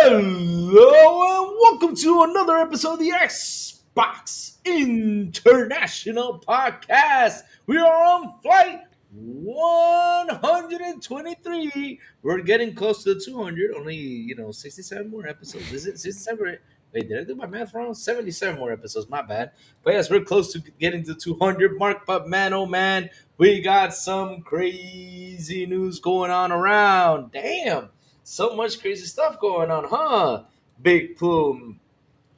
Hello and welcome to another episode of the Xbox International Podcast. We are on flight 123. We're getting close to the 200. Only 67 more episodes. Is it 67? Wait, did I do my math wrong? 77 more episodes. My bad. But yes, we're close to getting to the 200 mark. But man, oh man, we got some crazy news going on around. Damn. So much crazy stuff going on, huh? Big Plume.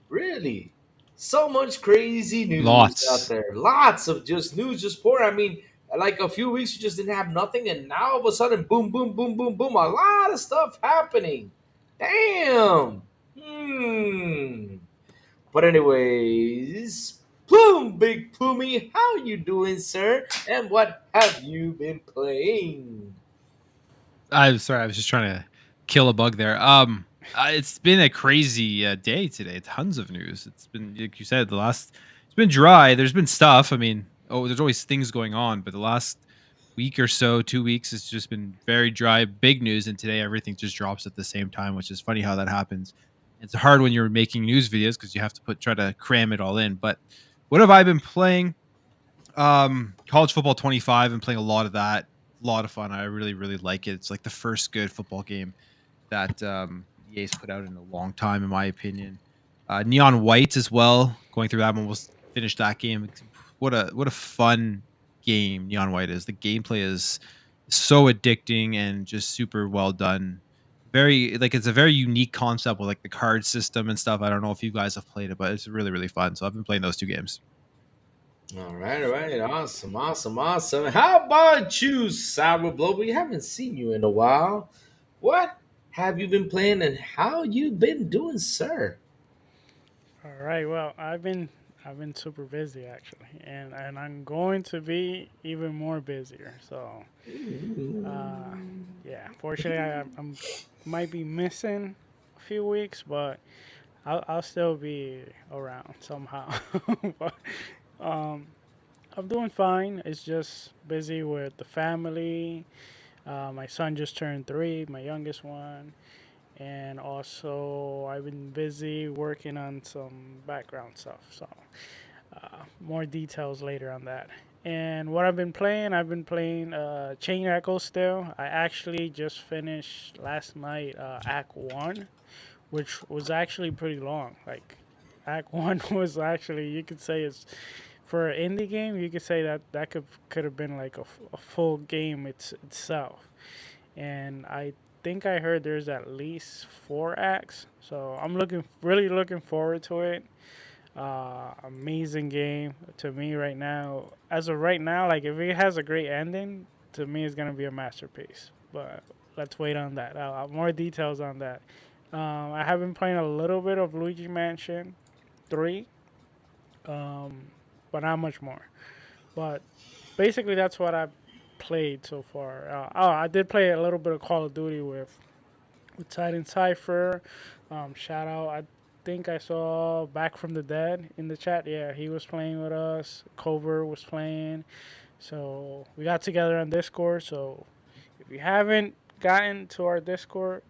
Really? So much crazy news out Lots. there. Lots of just news, just pour. I mean, like a few weeks you just didn't have nothing, and now all of a sudden, boom, boom, boom, boom, boom. A lot of stuff happening. Damn. But anyways, Plume, Big Plumey, how you doing, sir? And what have you been playing? I'm sorry, I was just trying to kill a bug there. It's been a crazy day today. Tons of news. It's been, like you said, it's been dry. There's been stuff. I mean, there's always things going on, but the last week or so, 2 weeks, it's just been very dry. Big news, and today everything just drops at the same time, which is funny how that happens. It's hard when you're making news videos because you have to try to cram it all in. But what have I been playing? College football 25 and playing a lot of that. A lot of fun. I really, really like it. It's like the first good football game that EA's put out in a long time, in my opinion. Neon White as well. Going through that one, almost finished that game. What a fun game Neon White is. The gameplay is so addicting and just super well done. Very like it's a very unique concept with like the card system and stuff. I don't know if you guys have played it, but it's really, really fun. So I've been playing those two games. All right, awesome, awesome, awesome. How about you, Sourblow? We haven't seen you in a while. What have you been playing, and how you been doing, sir? All right. Well, I've been super busy actually, and I'm going to be even more busier. So, uh, yeah. Fortunately, I'm might be missing a few weeks, but I'll still be around somehow. but um, I'm doing fine. It's just busy with the family. My son just turned 3, my youngest one, and also I've been busy working on some background stuff. So more details later on that. And what I've been playing Chain Echo still. I actually just finished last night Act One, which was actually pretty long. Like Act One was actually, you could say, it's for an indie game. You could say that could have been like a full game itself. And I think I heard there's at least 4 acts. So I'm really looking forward to it. Amazing game to me right now. As of right now, like if it has a great ending, to me it's gonna be a masterpiece. But let's wait on that. More details on that. I have been playing a little bit of Luigi Mansion 3, um, but not much more. But basically, that's what I've played so far. I did play a little bit of Call of Duty with Titan Cypher. Shout out. I think I saw Back from the Dead in the chat. Yeah, he was playing with us. Covert was playing. So we got together on Discord. So if you haven't gotten to our Discord,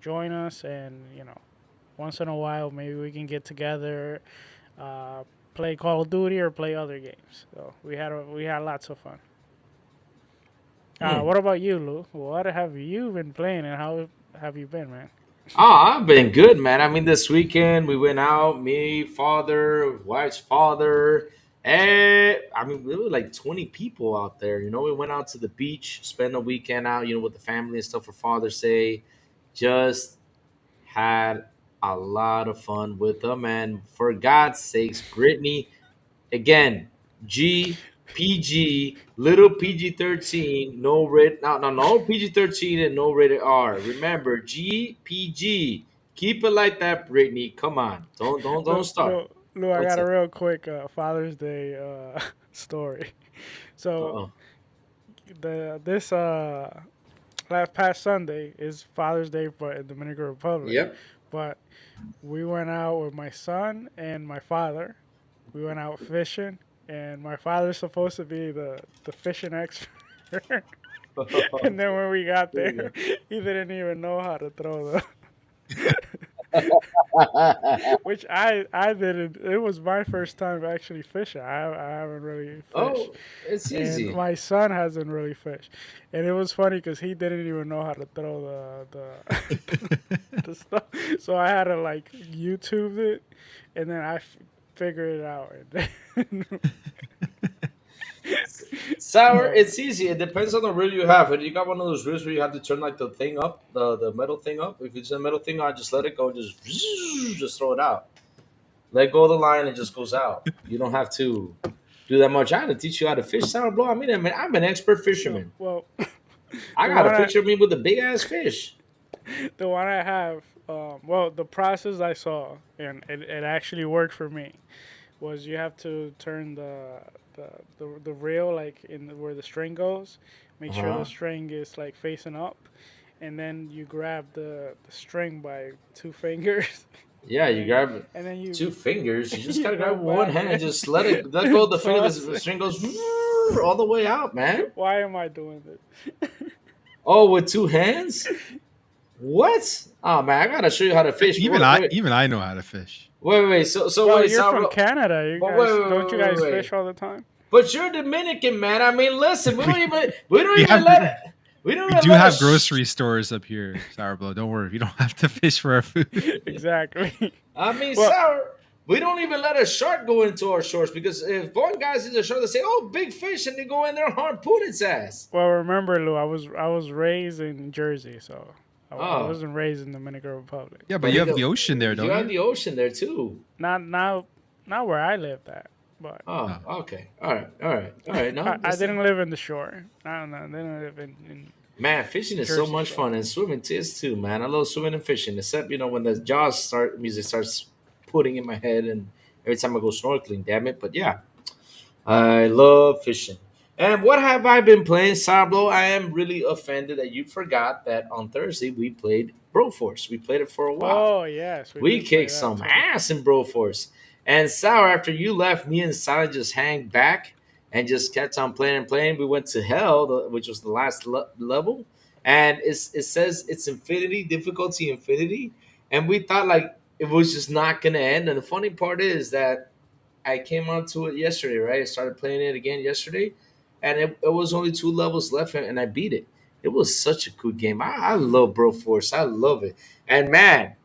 join us, and once in a while maybe we can get together, uh, play Call of Duty or play other games. So we had lots of fun. Hmm. What about you, Lou? What have you been playing, and how have you been, man? Oh, I've been good, man. I mean, this weekend we went out, me, father, wife's father, and I mean, we were like 20 people out there. We went out to the beach, spent the weekend out, with the family and stuff for Father's Day. Just had a lot of fun with them. And for God's sakes, Brittany, again, PG, little PG-13, no red, no PG-13 and no rated R. Remember, PG. Keep it like that, Brittany. Come on, don't Lou, start. Lou, Lou, I What's got a up? real quick Father's Day story. So Uh-oh. this last past Sunday is Father's Day, but in Dominican Republic. Yep. But we went out with my son and my father. We went out fishing, and my father's supposed to be the fishing expert. And then when we got There you there, go. he didn't even know how to throw the which I didn't. It was my first time actually fishing. I haven't really fished, Oh, it's and easy. my son hasn't really fished. And it was funny because he didn't even know how to throw the stuff. So I had to like YouTube it, and then figured it out. And Sour, oh, it's easy. It depends on the reel you have. If you got one of those reels where you have to turn like the thing up, the metal thing up. If it's a metal thing on, just let it go. Just throw it out. Let go of the line, it just goes out. You don't have to do that much. I had to teach you how to fish sour blow. I'm an expert no, fisherman. well, I the got a one picture of me with a big ass fish. the one I have, well, the process I saw, and it actually worked for me, was you have to turn the reel like where the string goes, make sure the Uh-huh. string is like facing up, and then you grab the string by two fingers, Yeah, and you then grab and then you two fingers. You just you gotta grab go with one back hand and and, just let go of and the finger. toss The it. string goes all the way out, man. Why am I doing this? Oh, with two hands? What? Oh man, I gotta show you how to fish. But Even I know how to fish. wait. So Well, wait, you're from Salvador. Canada. You But guys don't you guys wait. fish all the time? But you're Dominican, man. I mean, listen, We we don't we even have let it. We don't we even do let it. have grocery stores up here, Sourblow. Don't worry, we don't have to fish for our food. Exactly. I mean, Well, sour. We don't even let a shark go into our shores because if one guy sees a shark, they say, "Oh, big fish," and they go in there and harpoon its ass. well, remember, Lou, I was raised in Jersey, so I Oh, wasn't raised in the Dominican Republic. Yeah, but but you have the ocean there, you don't have you? the ocean there too. Not where I lived at, but Oh, Oh. okay. All right. No, I listen. didn't live in the shore. No, I didn't live in Man, fishing is so Jersey much Shore. fun, and swimming is too, man. I love swimming and fishing, except when the Jaws start music starts putting in my head, and every time I go snorkeling, damn it. But yeah, I love fishing. And what have I been playing, Sablo? I am really offended that you forgot that on Thursday we played Broforce. We played it for a while. Oh yes, we We did play kicked that some too. ass in Broforce. And Sour, after you left, me and Silent just hang back and just kept on playing and playing. We went to Hell, which was the last level, and it says it's infinity, difficulty infinity. And we thought like it was just not going to end. And the funny part is that I came onto it yesterday, right? I started playing it again yesterday, and it was only two levels left, and I beat it. It was such a good game. I love Broforce. I love it. And man,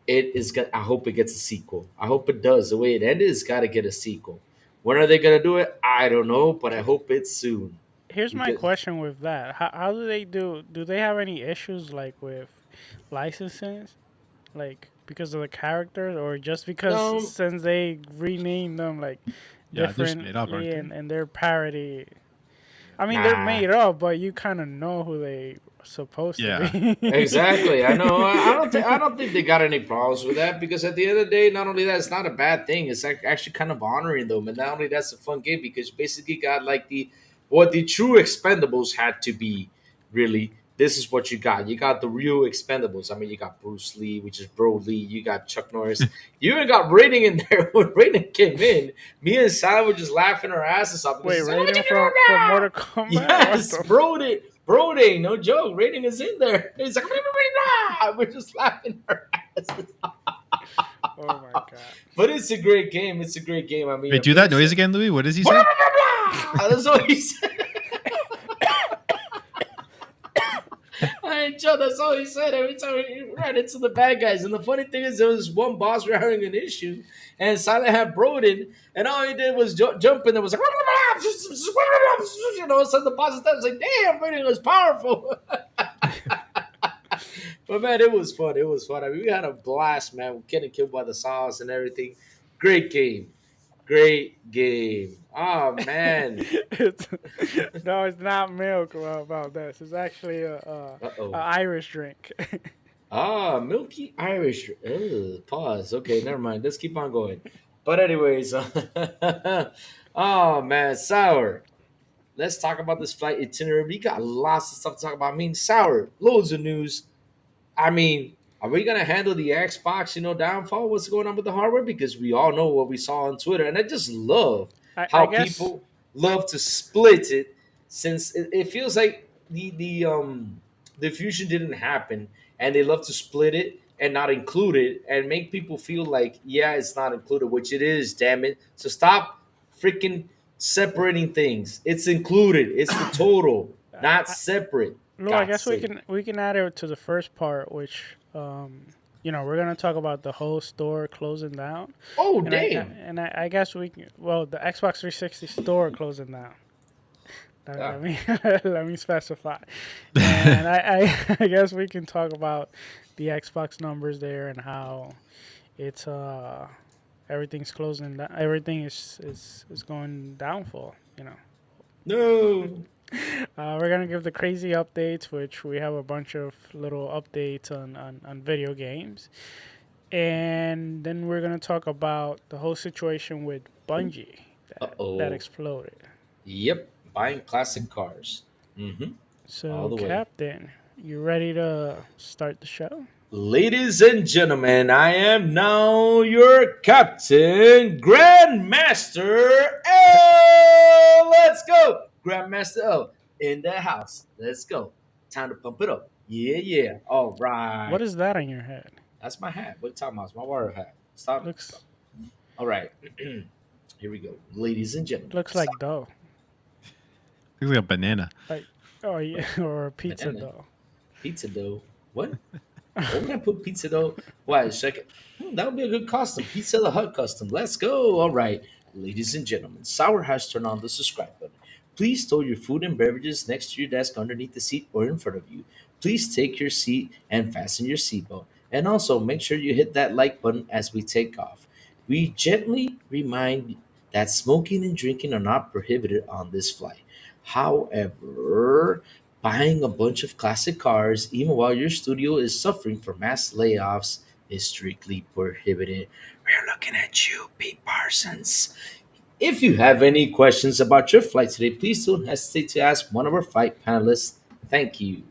it is gonna. I hope it gets a sequel. I hope it does. The way it ended, it's got to get a sequel. When are they gonna do it? I don't know, but I hope it's soon. Here's my Because question with that. How do they do? Do they have any issues like with licenses, like because of the characters, or just because no, since they renamed them like Yeah, they're just made up, differently aren't they? and they're parody? I mean, they're nah, made up, but you kind of know who they supposed to Yeah. be. exactly. I know. I don't think they got any problems with that because at the end of the day, not only that, it's not a bad thing. It's like actually kind of honoring them, and not only that's a fun game because you basically got like the what the true Expendables had to be. Really, this is what you got. You got the real Expendables. I mean, you got Bruce Lee, which is Lee. You got Chuck Norris. You even got Rating in there. When Rating came in, me and Sal were just laughing our asses off because Wait, he's like, "What you rating from doing Mortal now?" Kombat? What Yes, the? Brody, no joke. Rating is in there. He's like, we're just laughing our asses off. Oh my god! But it's a great game. It's a great game. I mean, Wait, I do that finished noise it. again, Louis. What does he say? That's what he said. Joe, that's all he said every time he ran into the bad guys. And the funny thing is, there was one boss we were having an issue, and Silent had Broden, and all he did was jump in and was like, so the boss was like, damn, Broden was powerful. But man, it was fun. It was fun. I mean, we had a blast, man. We're getting killed by the saws and everything. Great game. Great game. Oh man. it's, no, it's not milk about this. It's actually Uh a oh. Irish drink. Ah, Milky Irish. Ugh, pause. Okay, never mind. Let's keep on going. But anyways, oh man, sour. Let's talk about this flight itinerary. We got lots of stuff to talk about. I mean, sour. Loads of news. I mean, are we gonna handle the Xbox, downfall? What's going on with the hardware? Because we all know what we saw on Twitter, and I just love I how guess people love to split it, since it feels like the fusion didn't happen, and they love to split it. and not included, and make people feel like, yeah, it's not included, which it is, damn it. So stop freaking separating things. It's included. It's the total, not I, separate. Lou, I God's guess we sake. can add it to the first part, which we're gonna talk about the whole store closing down, Oh, and damn. I guess we can, well, the Xbox 360 store closing down. Ah. Let me let me specify, and I guess we can talk about the Xbox numbers there and how it's everything's closing down. Everything is going downfall. No. We're gonna give the crazy updates, which we have a bunch of little updates on video games, and then we're gonna talk about the whole situation with Bungie that Uh-oh. exploded. Yep. Buying classic cars. Mm-hmm. All So, the way. Captain, you ready to start the show? Ladies and gentlemen, I am now your captain, Grandmaster L. Let's go, Grandmaster L in the house. Let's go. Time to pump it up. Yeah, yeah. All right. What is that on your head? That's my hat. What are you talking about? It's my water hat. Stop. Stop. Looks All right. Here we go. Ladies and gentlemen. looks like dough, Looks like a banana. like oh yeah, or a pizza Banana. dough. Pizza dough. What? Where would I put pizza dough? Why, second? That would be a good custom. Pizza the Hut custom. Let's go. All right. Ladies and gentlemen, Sour has turned on the subscribe button. Please store your food and beverages next to your desk, underneath the seat, or in front of you. Please take your seat and fasten your seatbelt. And also make sure you hit that like button as we take off. We gently remind that smoking and drinking are not prohibited on this flight. However, buying a bunch of classic cars, even while your studio is suffering from mass layoffs, is strictly prohibited. We're looking at you, Pete Parsons. If you have any questions about your flight today, please don't hesitate to ask one of our flight panelists. Thank you.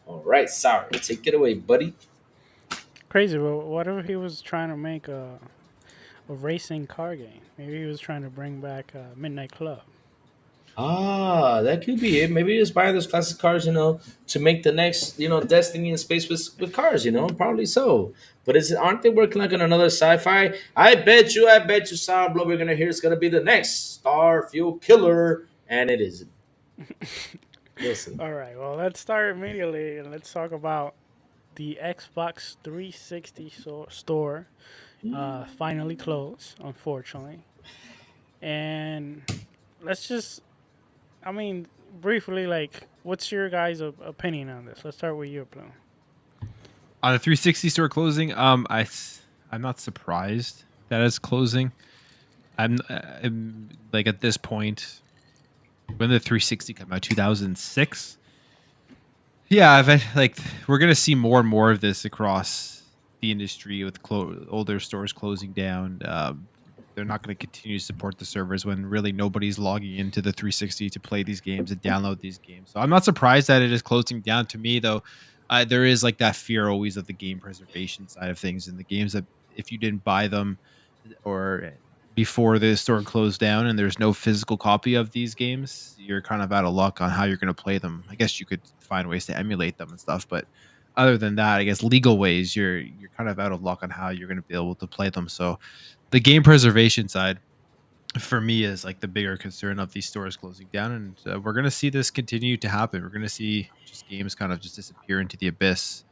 All right, sorry. Take it away, buddy. Crazy. Well, what if he was trying to make a racing car game? Maybe he was trying to bring back Midnight Club. Ah, that could be it. Maybe just buying those classic cars, to make the next, Destiny in space with cars, probably so. But aren't they working like on another sci-fi? I bet you, Sourblow, we're gonna hear it's gonna be the next Star Fuel Killer, and it isn't. We'll see. All right. Well, let's start immediately and let's talk about the Xbox 360 store. Finally closed, unfortunately, and let's just I mean, briefly, like, what's your guys' opinion on this? Let's start with you, Plume. On the 360 store closing, I'm not surprised that it's closing. I'm like at this point when the 360 came out, 2006. Yeah, like we're gonna see more and more of this across the industry with older stores closing down. They're not going to continue to support the servers when really nobody's logging into the 360 to play these games and download these games. So I'm not surprised that it is closing down. To me, though, there is like that fear always of the game preservation side of things, and the games that if you didn't buy them or before the store closed down and there's no physical copy of these games, you're kind of out of luck on how you're going to play them. I guess you could find ways to emulate them and stuff, but other than that, I guess legal ways, you're kind of out of luck on how you're going to be able to play them. So the game preservation side for me is like the bigger concern of these stores closing down, and we're going to see this continue to happen. We're going to see just games kind of just disappear into the abyss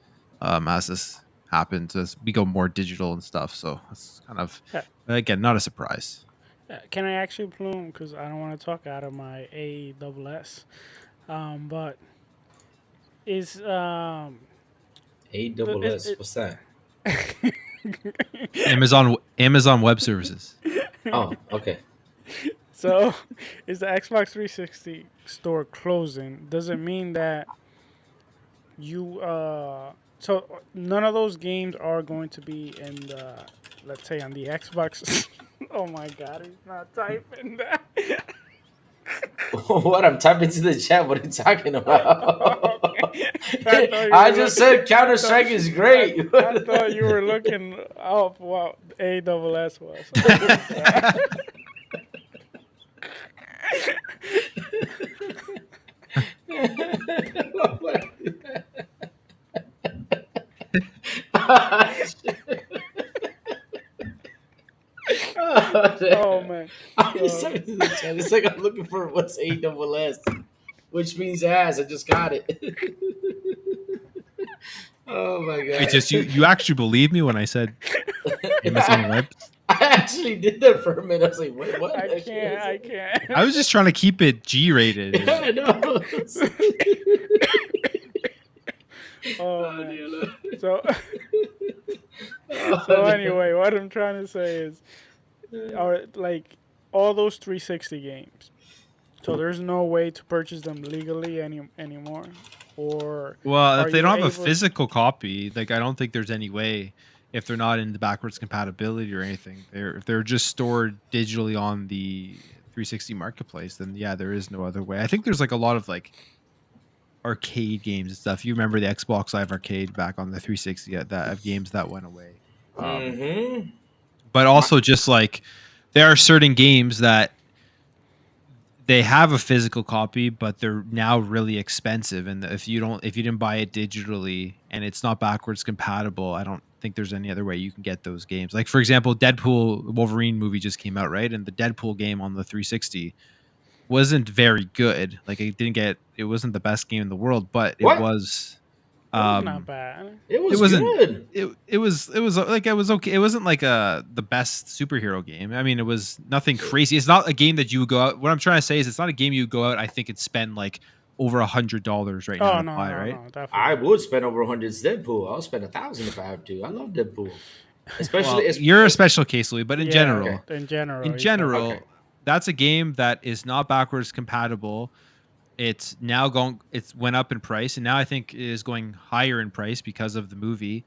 as this happens, as we go more digital and stuff. So it's kind of, Yeah, again, not a surprise. can I actually Plume? Because I don't want to talk out of my AWS. But is A double S. it, What's that? Amazon Web Services. Oh, okay. so is the Xbox 360 store closing? Does it mean that you so none of those games are going to be in the, let's say, on the Xbox? Oh my God, he's not typing that. What? I'm typing to the chat. What are you talking about? Okay. I thought you I were just said Counter I thought, Strike is great. I thought you were looking up what AWS was. Oh my God. Oh man. I'm just So talking to the chat. It's like I'm looking for what's A double S, which means ass. I just got it. Oh my Wait, god. just you actually believe me when I said famous on the I web? actually did that for a minute. I was like, wait, what? I can't. I can't. I was just trying to keep it G Yeah, rated. I know. Oh Oh, man. dear Lord. So Oh, so dear. anyway, what I'm trying to say is, are like all those 360 games. So there's no way to purchase them legally anymore, or Well, are if they you don't have a able? physical copy, like I don't think there's any way if they're not in the backwards compatibility or anything. If they're just stored digitally on the 360 marketplace, then yeah, there is no other way. I think there's like a lot of like arcade games and stuff. You remember the Xbox Live Arcade back on the 360 that of games that went away. Mm-hmm. But also just like there are certain games that they have a physical copy, but they're now really expensive. And if you didn't buy it digitally and it's not backwards compatible, I don't think there's any other way you can get those games. Like for example, Deadpool Wolverine movie just came out, right? And the Deadpool game on the 360 wasn't very good. Like it wasn't the best game in the world, but it What? was It was not um bad. It it was wasn't good. it was like it was okay. It wasn't like the best superhero game. I mean, it was nothing crazy. It's not a game that you would go out. What I'm trying to say is it's not a game you go out, I think, and spend like over $100 right now Oh to no buy, no right? no, I definitely not. would spend over 100 Deadpool. I'll spend 1,000 if I have to. I love Deadpool. Especially, Well, you're a special case, Louis, but Yeah, okay. in general, in he's definitely. Okay. general, that's a game that is not backwards compatible. It's went up in price, and now I think it is going higher in price because of the movie.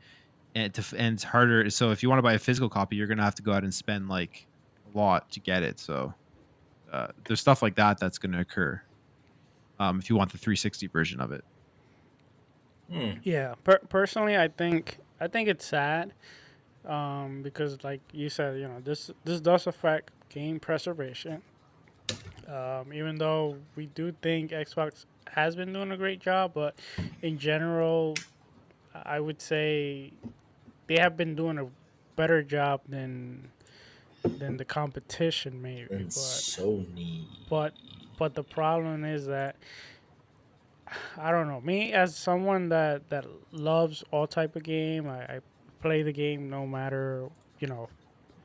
And it's harder. So if you want to buy a physical copy, you're gonna have to go out and spend like a lot to get it. So there's stuff like that that's going to occur if you want the 360 version of it. Hmm. Yeah, personally, I think it's sad, because like you said, this does affect game preservation. Even though we do think Xbox has been doing a great job, but in general, I would say they have been doing a better job than the competition maybe. And Sony. But but the problem is that I don't know. Me as someone that loves all type of game, I play the game no matter you know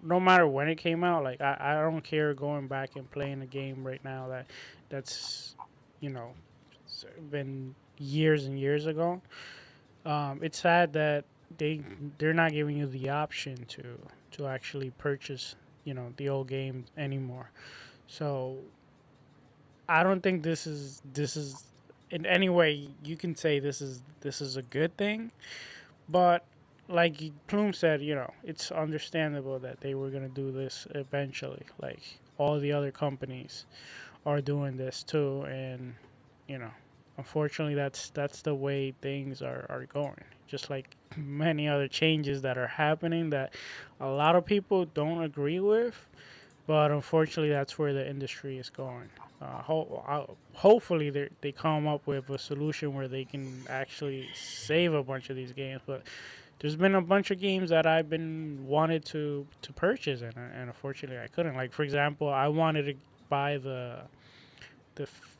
no matter when it came out. Like I don't care going back and playing a game right now that's you know been years and years ago. It's sad that they're not giving you the option to actually purchase the old game anymore. So I don't think this is in any way you can say this is a good thing, but like Plume said, it's understandable that they were gonna do this eventually. Like all the other companies are doing this too, and you know, unfortunately, that's the way things are going. Just like many other changes that are happening that a lot of people don't agree with, but unfortunately, that's where the industry is going. Hopefully, they come up with a solution where they can actually save a bunch of these games. But there's been a bunch of games that I've been wanted to purchase, and unfortunately, I couldn't. Like for example, I wanted to buy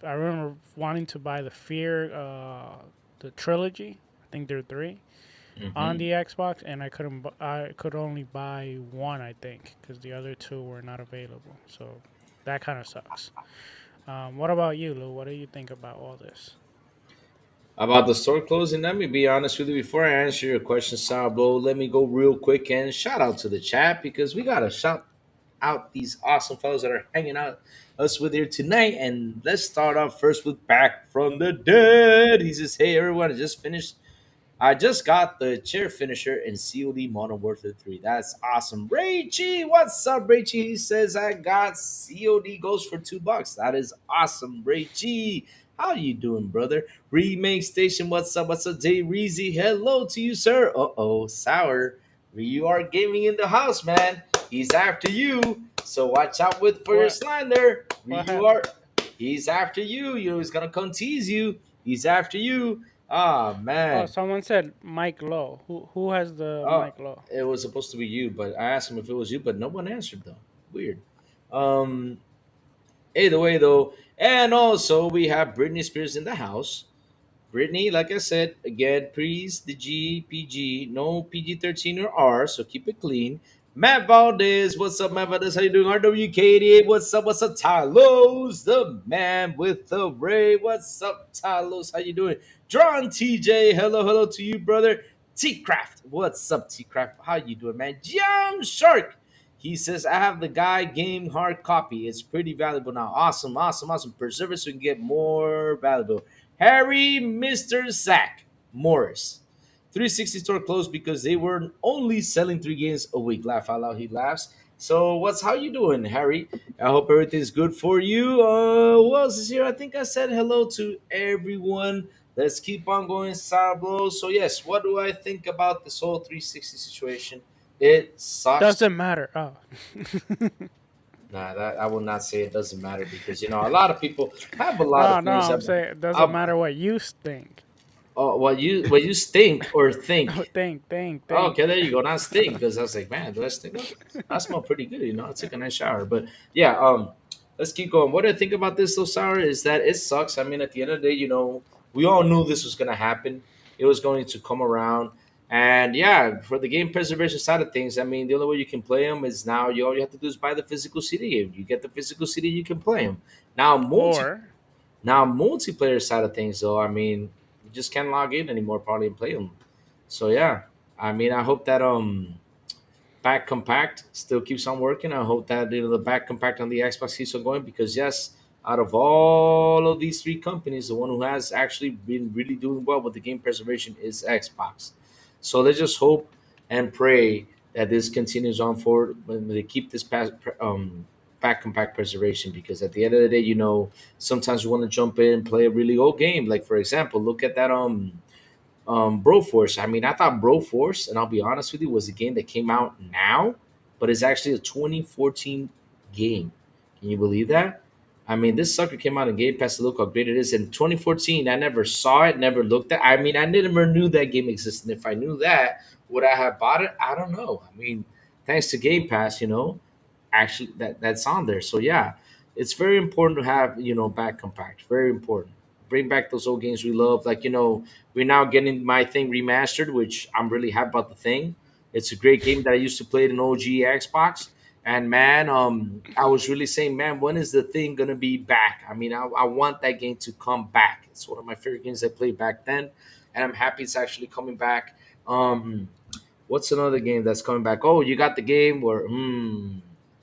I remember wanting to buy the trilogy. I think there are three on Mm-hmm. the Xbox, and I couldn't. I could only buy one, I think, because the other two were not available. So that kind of sucks. What about you, Lou? What do you think about all this? About the store closing, let me be honest with you. Before I answer your question, Sourblow, let me go real quick and shout out to the chat because we got to shout out these awesome fellows that are hanging out us with here tonight. And let's start off first with Back from the Dead. He says, "Hey everyone, I just got the chair finisher in COD Modern Warfare 3. That's awesome. Ray G, what's up, Ray G? He says I got COD Ghost for $2. That is awesome, Ray G. How you doing, brother? Remake Station, what's up? What's up, Jay Reezy? Hello to you, sir. Uh-oh, Sour. You are gaming in the house, man. He's after you. So watch out with for your What slime there. what You are happened? he's after you. You know he's gonna come tease you. He's after you. Ah, Oh, man. someone said Mike Low. Who has the Oh, Mike Low? it was supposed to be you, but I asked him if it was you, but no one answered though. Weird. Um, Either way, though, and also we have Britney Spears in the house. Brittany, like I said, again, please the G, PG, no PG-13 or R, so keep it clean. Matt Valdez, what's up, Matt Valdez? How you doing? RWK88, what's up? What's up, Talos, the man with the Ray? What's up, Talos? How you doing? John TJ, hello, hello to you, brother. T Craft, what's up, T Craft? How you doing, man? Jam Shark, he says, I have the guy game hard copy. It's pretty valuable now. Awesome, awesome, awesome. Preserve it so we can get more valuable. Harry Mr. Zach Morris. 360 store closed because they were only selling 3 games a week. Laugh out loud, he laughs. So what's how you doing, Harry? I hope everything's good for you. Who else is here? I think I said hello to everyone. Let's keep on going, Sourblow. So yes, what do I think about this whole 360 situation? It sucks. Doesn't matter. Oh. Nah, that I will not say it doesn't matter because a lot of people have a lot No, of no, feelings I'm about. saying it doesn't matter what you think. Oh, what you stink or Oh, think? Oh, think. okay, there you go. Not stink because I was like, man, do I stink? I smell pretty good. I took a nice shower, but yeah. Let's keep going. What I think about this though, Sour, is that it sucks. I mean, at the end of the day, we all knew this was gonna happen. It was going to come around, and yeah, for the game preservation side of things, I mean, the only way you can play them is now. All you have to do is buy the physical CD. If you get the physical CD, you can play them. Now, Or multiplayer side of things, though, I mean, you just can't log in anymore, probably, and play them. So yeah, I mean, I hope that back compact still keeps on working. I hope that the back compact on the Xbox keeps on going because yes, out of all of these three companies, the one who has actually been really doing well with the game preservation is Xbox. So let's just hope and pray that this continues on forward when they keep this back compact preservation because at the end of the day, sometimes you want to jump in and play a really old game. Like for example, look at that Broforce. I mean, I thought Broforce, and I'll be honest with you, was a game that came out now, but it's actually a 2014 game. Can you believe that? I mean, this sucker came out in Game Pass to look how great it is. In 2014, I never saw it, never looked at. I mean, I never knew that game existed. If I knew that, would I have bought it? I don't know. I mean, thanks to Game Pass, actually that's on there. So yeah, it's very important to have back compact. Very important. Bring back those old games we love. Like we're now getting my thing remastered, which I'm really happy about the thing. It's a great game that I used to play in an OG Xbox. And man, I was really saying, man, when is the thing gonna be back? I mean, I want that game to come back. It's one of my favorite games I played back then, and I'm happy it's actually coming back. What's another game that's coming back? Oh, you got the game where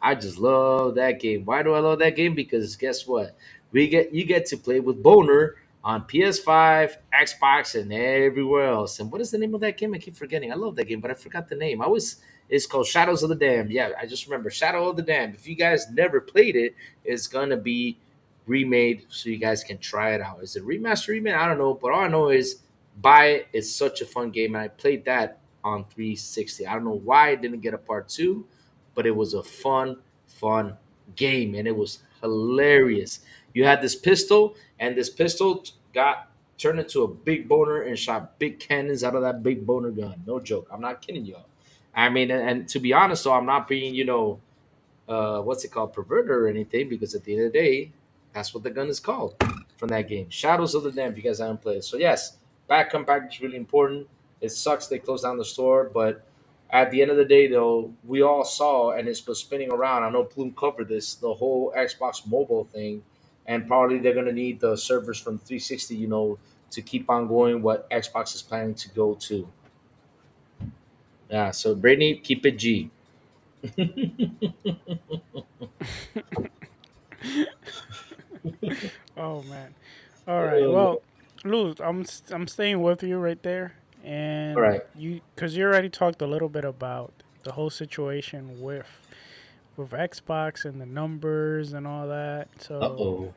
I just love that game. Why do I love that game? Because guess what? You get to play with Boner on PS5, Xbox, and everywhere else. And what is the name of that game? I keep forgetting. I love that game, but I forgot the name. I always It's called Shadows of the Dam. Yeah, I just remember Shadow of the Dam. If you guys never played it, it's gonna be remade so you guys can try it out. Is it remaster remade? I don't know, but all I know is buy it. It's such a fun game, and I played that on 360. I don't know why I didn't get a part two, but it was a fun game, and it was hilarious. You had this pistol, and this pistol got turned into a big boner and shot big cannons out of that big boner gun. No joke. I'm not kidding y'all. I mean, and to be honest, though, I'm not being, what's it called, perverter or anything, because at the end of the day, that's what the gun is called from that game. Shadows of the Dam, if you guys haven't played. So yes, back compact is really important. It sucks they closed down the store, but at the end of the day, though, we all saw, and it's been spinning around. I know Plume covered this, the whole Xbox mobile thing, and probably they're going to need the servers from 360, to keep on going what Xbox is planning to go to. Yeah, so Brittany, keep it G. oh man. All right. Well, Luz, I'm staying with you right there, All and right. because you already talked a little bit about the whole situation with Xbox and the numbers and all that. Uh So oh.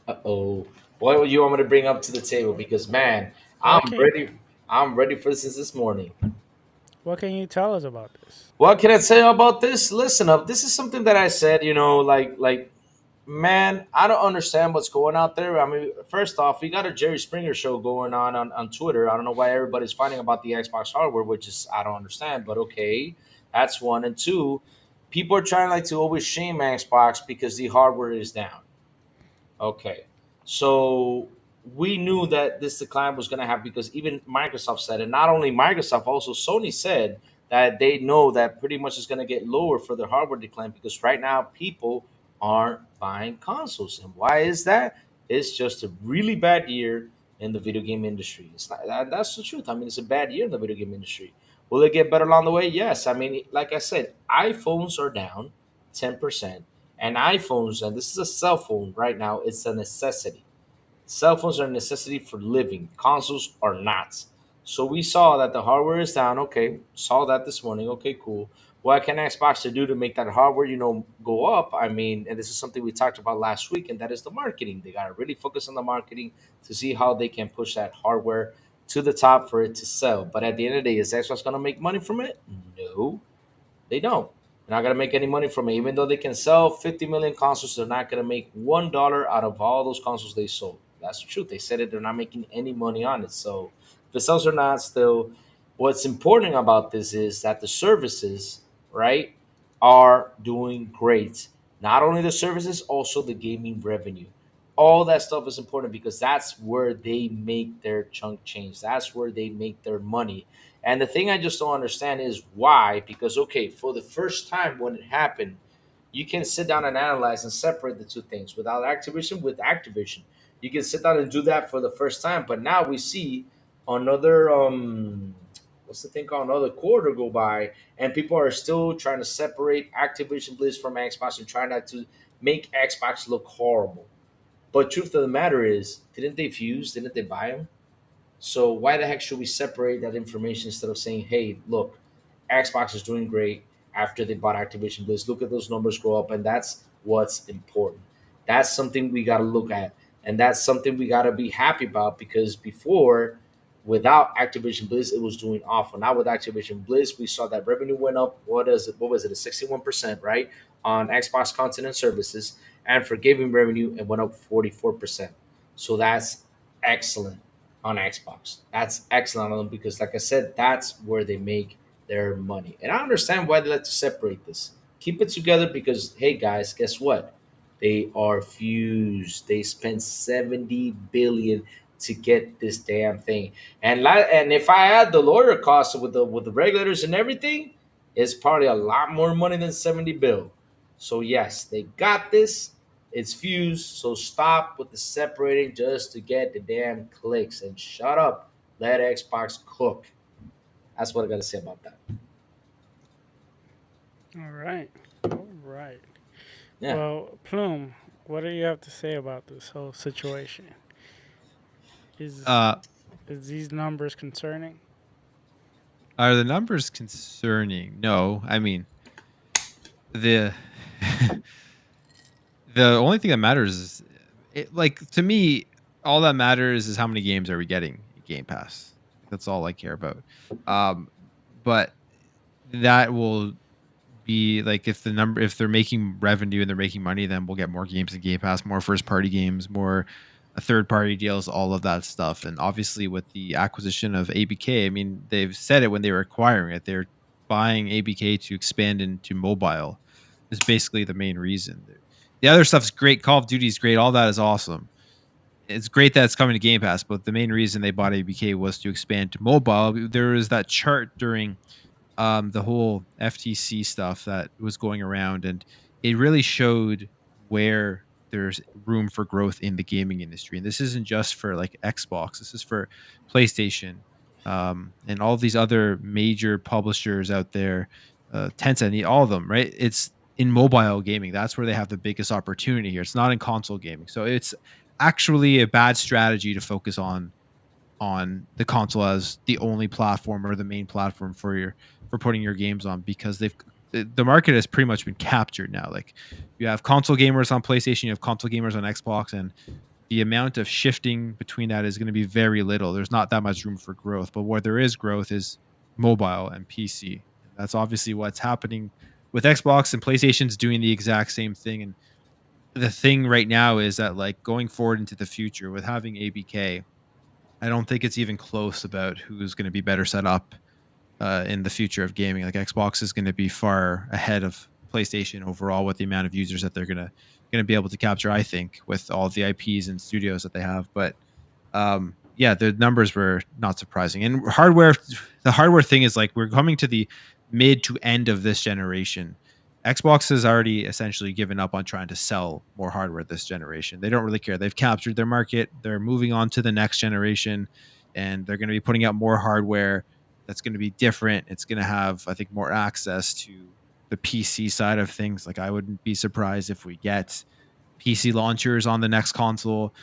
Uh oh. What do you want me to bring up to the table? Because man, I'm what can ready. I'm ready for this morning. what can you tell us about this? What can I say about this? Listen up. This is something that I said. Like man, I don't understand what's going out there. I mean, first off, we got a Jerry Springer show going on Twitter. I don't know why everybody's fighting about the Xbox hardware, which is I don't understand. But okay, that's one and two. people are trying like to always shame Xbox because the hardware is down. Okay. So we knew that this decline was going to happen because even Microsoft said it. Not only Microsoft, also Sony said that they know that pretty much is going to get lower for their hardware decline because right now people aren't buying consoles. And why is that? It's just a really bad year in the video game industry. It's not, that's the truth. I mean, it's a bad year in the video game industry. Will it get better along the way? Yes. I mean, like I said, iPhones are down 10%. And iPhones, and this is a cell phone right now, it's a necessity. Cell phones are a necessity for living. Consoles are not. So we saw that the hardware is down. Okay, saw that this morning. Okay, cool. What can Xbox to do to make that hardware, go up? I mean, and this is something we talked about last week, and that is the marketing. They gotta really focus on the marketing to see how they can push that hardware to the top for it to sell. But at the end of the day, is Xbox gonna make money from it? No. They don't. They're not gonna make any money from it. Even though they can sell 50 million consoles, they're not gonna make $1 out of all those consoles they sold. That's the truth. They said it. They're not making any money on it. So if it sells or not, still, what's important about this is that the services, right, are doing great. Not only the services, also the gaming revenue. All that stuff is important because that's where they make their chunk change. That's where they make their money. And the thing I just don't understand is why, because okay, for the first time when it happened, you can sit down and analyze and separate the two things without Activision with Activision. You can sit down and do that for the first time, but now we see another what's the thing called another quarter go by, and people are still trying to separate Activision Blizzard from Xbox and trying not to make Xbox look horrible. But truth of the matter is, didn't they fuse? Didn't they buy them? So why the heck should we separate that information instead of saying, "Hey, look, Xbox is doing great after they bought Activision Blizzard. Look at those numbers grow up, and that's what's important. That's something we got to look at, and that's something we got to be happy about because before, without Activision Blizzard, it was doing awful. Now with Activision Blizzard, we saw that revenue went up. What is it? What was it? A 61%, right, on Xbox content and services, and for gaming revenue, it went up 44%. So that's excellent on Xbox. That's excellent on them because, like I said, that's where they make their money. And I understand why they like to separate this. Keep it together because, hey, guys, guess what? They are fused. They spent 70 billion to get this damn thing. And if I add the lawyer costs with the regulators and everything, it's probably a lot more money than 70 bill. So yes, they got this. It's fused. So stop with the separating just to get the damn clicks and shut up. Let Xbox cook. That's what I gotta say about that. All right. All right. Yeah. Well, Plume, what do you have to say about this whole situation? Is Uh, is these numbers concerning? are the numbers concerning? No, I mean the the only thing that matters is like to me, all that matters is how many games are we getting in Game Pass. That's all I care about. Um, but that will be like if they're making revenue and they're making money, then we'll get more games in Game Pass, more first party games, more third party deals, all of that stuff. And obviously with the acquisition of ABK, I mean, they've said it when they were acquiring it, they're buying ABK to expand into mobile is basically the main reason. The other stuff is great. Call of Duty is great. All that is awesome. It's great that it's coming to Game Pass, but the main reason they bought ABK was to expand to mobile. There was that chart during the whole FTC stuff that was going around, and it really showed where there's room for growth in the gaming industry. And this isn't just for like Xbox. This is for PlayStation, and all these other major publishers out there, Tencent, all of them. Right? It's in mobile gaming. That's where they have the biggest opportunity here. It's not in console gaming. So it's actually a bad strategy to focus on the console as the only platform or the main platform for putting your games on because the market has pretty much been captured now. Like you have console gamers on PlayStation, you have console gamers on Xbox, and the amount of shifting between that is going to be very little. There's not that much room for growth, but where there is growth is mobile and PC. And that's obviously what's happening with Xbox, and PlayStation's doing the exact same thing. And the thing right now is that like going forward into the future with having ABK, I don't think it's even close about who's going to be better set up in the future of gaming. Like Xbox is going to be far ahead of PlayStation overall with the amount of users that they're gonna be able to capture. I think with all of the IPs and studios that they have, but yeah, the numbers were not surprising. And hardware, the hardware thing is like we're coming to the mid to end of this generation. Xbox has already essentially given up on trying to sell more hardware this generation. They don't really care. They've captured their market. They're moving on to the next generation, and they're going to be putting out more hardware that's going to be different. It's going to have, I think, more access to the PC side of things. Like I wouldn't be surprised if we get PC launchers on the next console.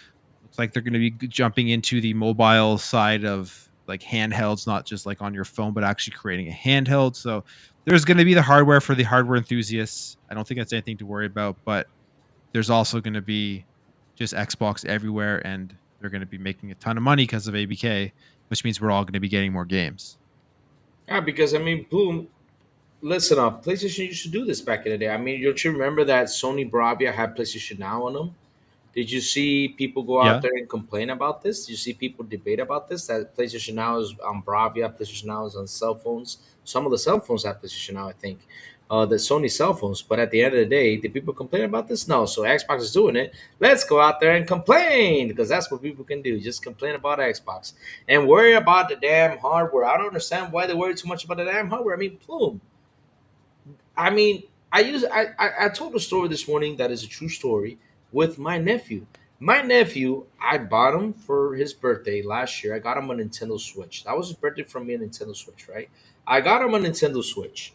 Looks like they're going to be jumping into the mobile side of like handhelds, not just like on your phone, but actually creating a handheld. So there's going to be the hardware for the hardware enthusiasts. I don't think that's anything to worry about, but there's also going to be just Xbox everywhere, and they're going to be making a ton of money because of ABK, which means we're all going to be getting more games. Yeah, because I mean, boom. Listen up, PlayStation used to do this back in the day. I mean, don't you remember that Sony Bravia had PlayStation Now on them? Did you see people go out Yeah. there and complain about this? Did you see people debate about this? That PlayStation Now is on Bravia, PlayStation Now is on cell phones. Some of the cell phones have PlayStation Now, I think. The Sony cell phones. But at the end of the day, did people complain about this? No. So Xbox is doing it. Let's go out there and complain because that's what people can do. Just complain about Xbox and worry about the damn hardware. I don't understand why they worry too much about the damn hardware. I mean, Plume. I mean, I told a story this morning that is a true story with my nephew. My nephew, I bought him for his birthday last year. I got him a Nintendo Switch. That was his birthday from me, a Nintendo Switch, right? I got him a Nintendo Switch.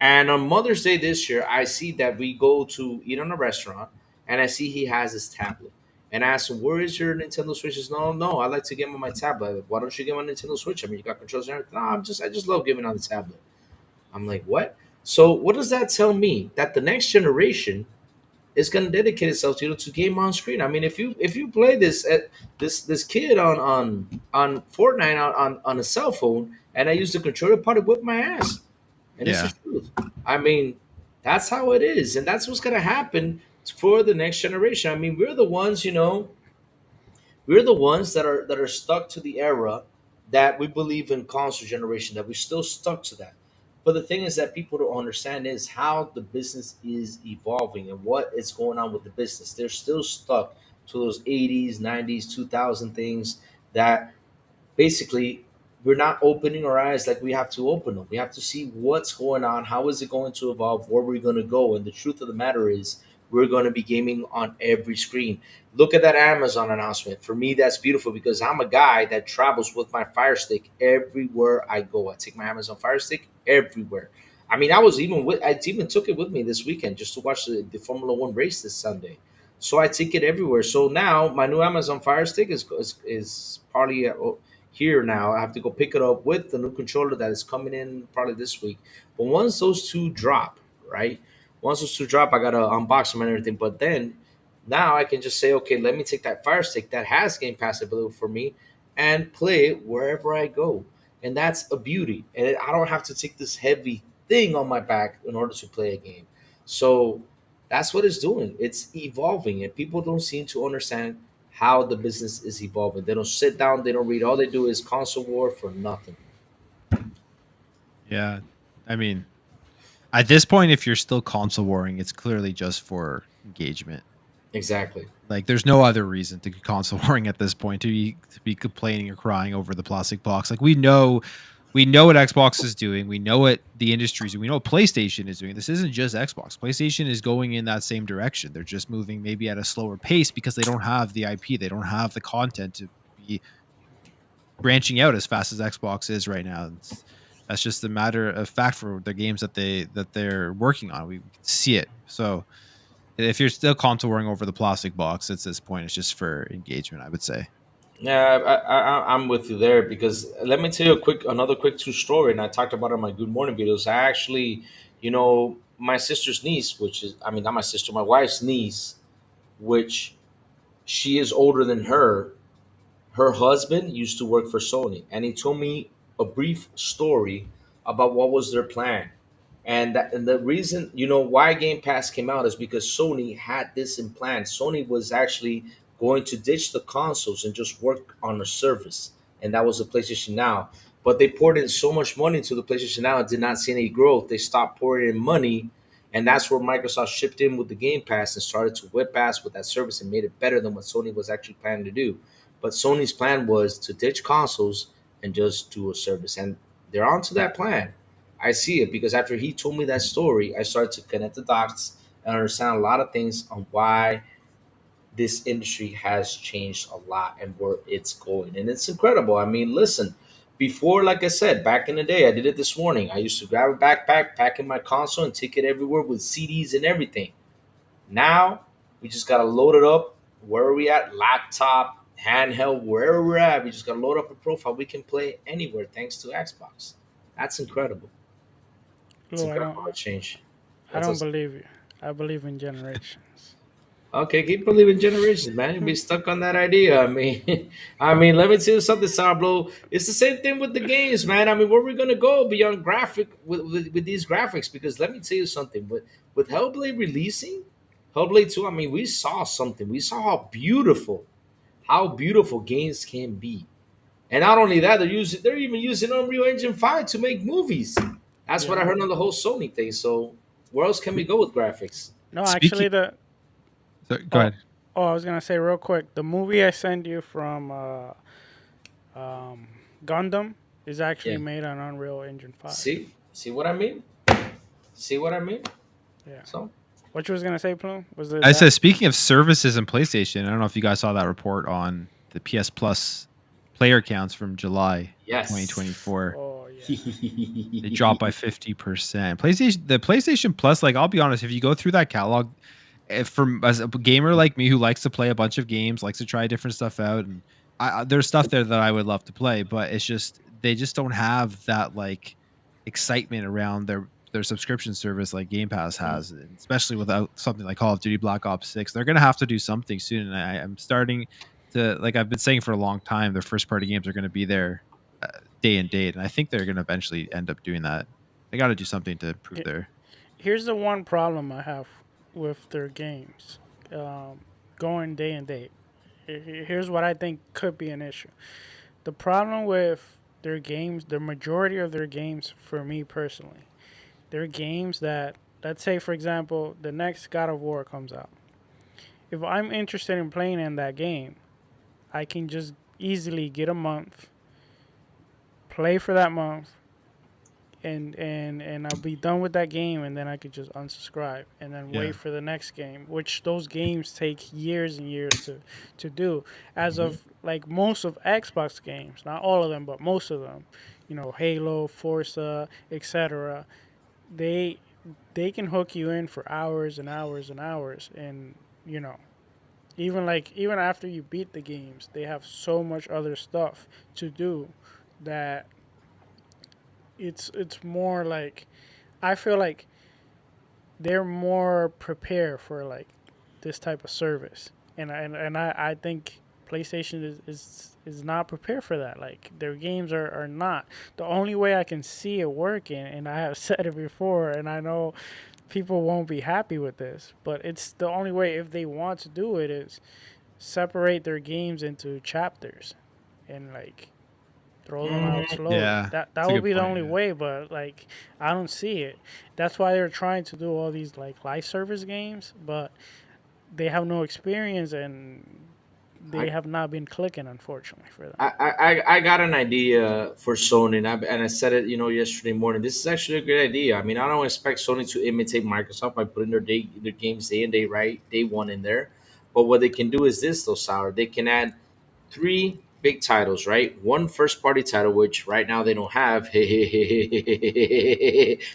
And on Mother's Day this year, I see that we go to eat in a restaurant and I see he has his tablet. And I asked him, where is your Nintendo Switch? He says, no, no, I like to give him my tablet. Why don't you give him a Nintendo Switch? I mean, you got controls and everything. No, I just love giving on the tablet. I'm like, what? So what does that tell me? That the next generation is going to dedicate itself to game on screen. I mean, if you play this kid on Fortnite on a cell phone, and I use the controller, probably whip my ass, and it's the Yeah. truth. I mean, that's how it is, and that's what's going to happen for the next generation. I mean, we're the ones that are stuck to the era that we believe in console generation, that we're still stuck to that. But the thing is that people don't understand is how the business is evolving and what is going on with the business. They're still stuck to those 80s, 90s, 2000 things that basically we're not opening our eyes like we have to open them. We have to see what's going on, how is it going to evolve, where we're going to go. And the truth of the matter is, we're going to be gaming on every screen. Look at that Amazon announcement. For me, that's beautiful because I'm a guy that travels with my Fire Stick everywhere I go. I take my Amazon Fire Stick everywhere. I mean, I even took it with me this weekend just to watch the Formula One race this Sunday. So I take it everywhere. So now my new Amazon Fire Stick is probably here now. I have to go pick it up with the new controller that is coming in probably this week. But once those two drop, right? Once those two drop, I gotta unbox them and everything. But then now I can just say, okay, let me take that Fire Stick that has Game Pass available for me and play it wherever I go. And that's a beauty. And I don't have to take this heavy thing on my back in order to play a game. So that's what it's doing. It's evolving, and people don't seem to understand how the business is evolving. They don't sit down, they don't read. All they do is console war for nothing. Yeah. I mean, at this point, if you're still console warring, it's clearly just for engagement. Exactly. Like, there's no other reason to be console warring at this point to be complaining or crying over the plastic box. Like, we know what Xbox is doing. We know what the industry's doing. We know what PlayStation is doing. This isn't just Xbox. PlayStation is going in that same direction. They're just moving maybe at a slower pace because they don't have the IP. They don't have the content to be branching out as fast as Xbox is right now. That's just a matter of fact for the games that they're working on. We can see it. So if you're still contouring over the plastic box, at this point, it's just for engagement, I would say. Yeah, I'm with you there because let me tell you another quick true story, and I talked about it in my Good Morning videos. I actually, my sister's niece, which is, I mean, not my sister, my wife's niece, which she is older than her husband used to work for Sony, and he told me a brief story about what was their plan. And the reason, why Game Pass came out is because Sony had this in plan. Sony was actually going to ditch the consoles and just work on a service, and that was the PlayStation Now. But they poured in so much money into the PlayStation Now and did not see any growth. They stopped pouring in money And that's where Microsoft shipped in with the Game Pass and started to whip ass with that service and made it better than what Sony was actually planning to do. But Sony's plan was to ditch consoles and just do a service. And they're onto that plan. I see it because after he told me that story, I started to connect the dots and understand a lot of things on why this industry has changed a lot and where it's going. And it's incredible. I mean, listen, before, like I said, back in the day, I did it this morning. I used to grab a backpack, pack in my console, and take it everywhere with CDs and everything. Now, we just got to load it up. Where are we at? Laptop, handheld, wherever we're at. We just got to load up a profile. We can play anywhere thanks to Xbox. That's incredible. It's Lou, incredible what change. I What's don't us? believe you. I believe in generations. Okay, keep believing generations, man. You'll be stuck on that idea. I mean, I mean, let me tell you something, Sourblow. It's the same thing with the games, man. I mean, where we gonna go beyond graphic with these graphics? Because let me tell you something. With Hellblade releasing, Hellblade 2, I mean, we saw something. We saw how beautiful games can be. And not only that, they're even using Unreal Engine 5 to make movies. That's what I Yeah. heard on the whole Sony thing. So where else can we go with graphics? No, Speaking, actually, the go oh ahead. oh, I was gonna say real quick. The movie I sent you from um, Gundam is actually Yeah. made on Unreal Engine 5. See what I mean? See what I mean? Yeah. So What you was gonna say, Plume? Was it I that? said, speaking of services and PlayStation, I don't know if you guys saw that report on the PS Plus player counts from July of yes. 2024. Oh yeah. They dropped by 50%. The PlayStation Plus, like I'll be honest, if you go through that catalog, from as a gamer like me who likes to play a bunch of games, likes to try different stuff out, and there's stuff there that I would love to play, but it's just they just don't have that like excitement around their subscription service like Game Pass Mm. has, and especially without something like Call of Duty Black Ops 6. They're gonna have to do something soon, and I'm starting to, like I've been saying for a long time, their first party games are gonna be there day and date, and I think they're gonna eventually end up doing that. They got to do something to improve He- their. Here's the one problem I have with their games, um, going day and date. Here's what I think could be an issue. The problem with their games, the majority of their games, for me personally, they're games that, let's say, for example, the next God of War comes out. If I'm interested in playing in that game, I can just easily get a month, play for that month, and I'll be done with that game, and then I could just unsubscribe and then Yeah. wait for the next game, which those games take years and years to do. As Mhm. of like most of Xbox games, not all of them, but most of them, Halo, Forza, etc. They they can hook you in for hours and hours and hours, and you know even after you beat the games, they have so much other stuff to do that it's more like I feel like they're more prepared for like this type of service, and I think PlayStation is not prepared for that. Like their games are not. The only way I can see it working, and I have said it before, and I know people won't be happy with this, but it's the only way if they want to do it is separate their games into chapters and like throw them out Mhm. slowly. Yeah, That that's a would good be the point. only Yeah. way, but like I don't see it. That's why they're trying to do all these like live service games, but they have no experience and they I, have not been clicking, unfortunately for them. I got an idea for Sony, and I said it, yesterday morning. This is actually a great idea. I mean, I don't expect Sony to imitate Microsoft by putting their games day and day right, day one in there. But what they can do is this, though, Sour. They can add three big titles, right? One first party title, which right now they don't have.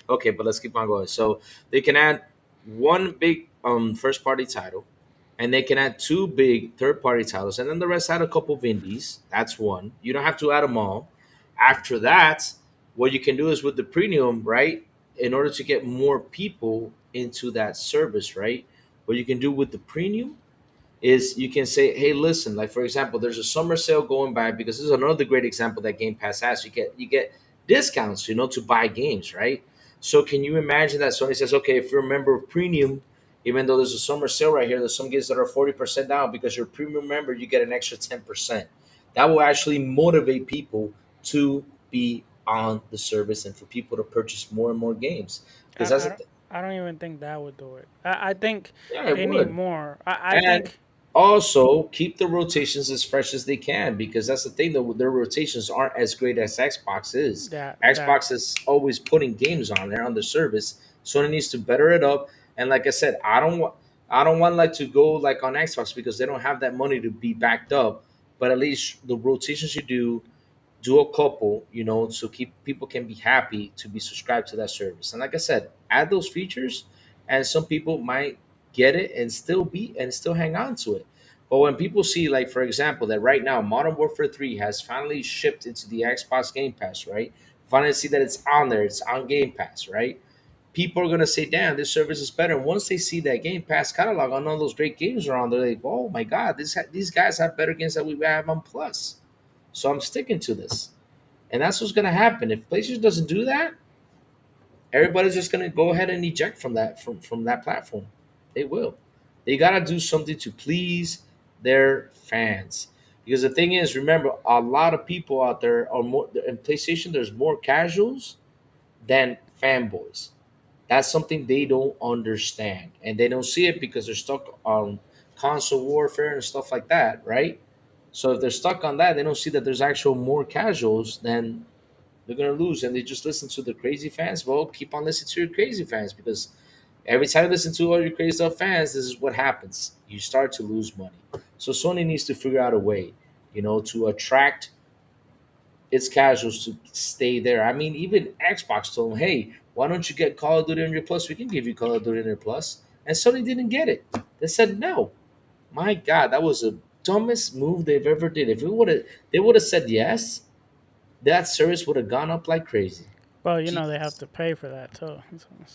Okay, but let's keep on going. So they can add one big first party title, and they can add two big third party titles, and then the rest add a couple of indies. That's one. You don't have to add them all. After that, what you can do is with the premium, right? In order to get more people into that service, right? What you can do with the premium is you can say, hey, listen, like for example, there's a summer sale going by because this is another great example that Game Pass has. You get discounts, to buy games, right? So can you imagine that Sony says, okay, if you're a member of premium, even though there's a summer sale right here, there's some games that are 40% down because you're a premium member, you get an extra 10%. That will actually motivate people to be on the service and for people to purchase more and more games. I, Because I, that's don't- I don't even think that would do it. I think Yeah, it they need would. more. I And think also keep the rotations as fresh as they can, because that's the thing, though, their rotations aren't as great as Xbox is. that Xbox is always putting games on there on the service. Sony needs to better it up. And like I said, I don't want like to go like on Xbox because they don't have that money to be backed up. But at least the rotations you do a couple, so keep people can be happy to be subscribed to that service. And like I said, add those features, and some people might get it and still hang on to it. But when people see, like for example, that right now Modern Warfare 3 has finally shipped into the Xbox Game Pass, right? Finally see that it's on there, it's on Game Pass, right? People are gonna say, "Damn, this service is better." And once they see that Game Pass catalog on all those great games around, they're like, "Oh my God, these guys have better games that we have on Plus." So I'm sticking to this. And that's what's going to happen. If PlayStation doesn't do that, everybody's just going to go ahead and eject from that platform. They will. They got to do something to please their fans. Because the thing is, remember, a lot of people out there are more in PlayStation. There's more casuals than fanboys. That's something they don't understand, and they don't see it because they're stuck on console warfare and stuff like that, right? So if they're stuck on that, they don't see that there's actual more casuals than they're gonna lose, and they just listen to the crazy fans. Well, keep on listening to your crazy fans, because every time you listen to all your crazy stuff fans, this is what happens. You start to lose money. So Sony needs to figure out a way, to attract its casuals to stay there. I mean, even Xbox told them, "Hey, why don't you get Call of Duty on your Plus? We can give you Call of Duty on your Plus." And Sony didn't get it. They said no. My God, that was the dumbest move they've ever did. If they would have said yes, that service would have gone up like crazy. well, they have Jesus. to pay for that too,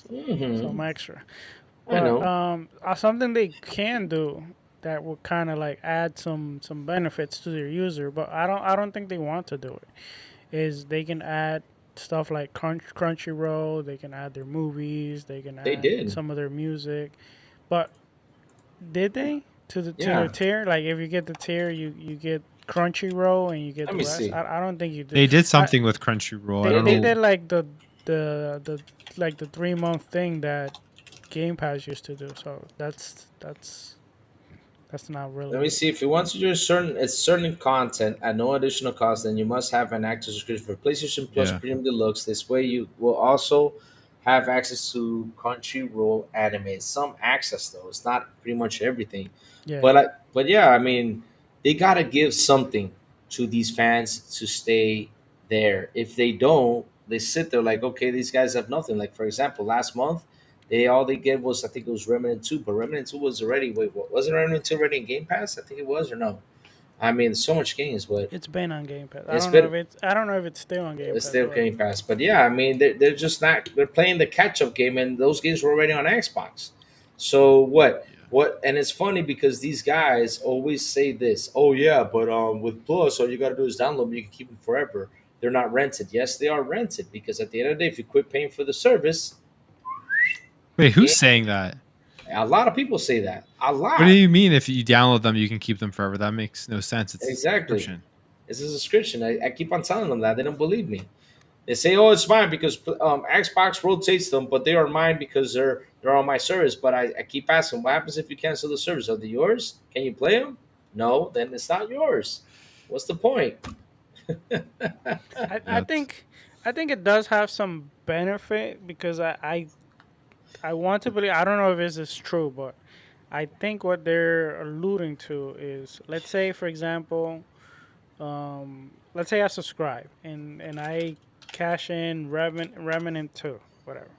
some extra. I But know. something they can do that will kind of like add some benefits to their user, but I don't think they want to do it. Is they can add stuff like Crunchyroll, they can add their movies, they can They add did. some of their music. But did they to their Yeah. tier? Like if you get the tier, you get Crunchyroll and you get Let the me rest. see. I don't think you did. They did I, something with Crunchyroll. I they don't they know. did like the like the 3 month thing that Game Pass used to do. So that's not Let me really. see. If you want to do certain content at no additional cost, then you must have an active subscription for PlayStation Plus Yeah. Premium Deluxe. This way, you will also have access to Crunchyroll anime. Some access though. It's not pretty much everything. Yeah, But yeah. but yeah, I mean, they gotta give something to these fans to stay there. If they don't, they sit there like, okay, these guys have nothing. Like for example, last month, they get was, I think it was Remnant 2, but Remnant 2 was already, wait, what wasn't Remnant 2 already in Game Pass? I think it was, or no? I mean, so much games, but It's been on Game Pass. it's been I don't know if it's still on Game it's Pass, still but Game Pass. But yeah, I mean, they're just not, they're playing the catch up game, and those games were already on Xbox. So what? Yeah. What? And it's funny because these guys always say this. Oh yeah, but with Plus, all you got to do is download them. You can keep them forever. They're not rented. Yes, they are rented, because at the end of the day, if you quit paying for the service, the Wait, who's game. saying that? A lot of people say that. A What do lot. you mean if you download them, you can keep them forever? That makes no sense. It's a Exactly. subscription. It's a subscription. I keep on telling them that. They don't believe me. They say, "Oh, it's mine because Xbox rotates them, but they are mine because they're on my service." But I keep asking, "What happens if you cancel the service? Are they yours? Can you play them?" No, then it's not yours. What's the point? I That's think it does have some benefit because I want to believe. I don't know if this is true, but I think what they're alluding to is, let's say for example, let's say I subscribe and I cash in Remnant 2, whatever.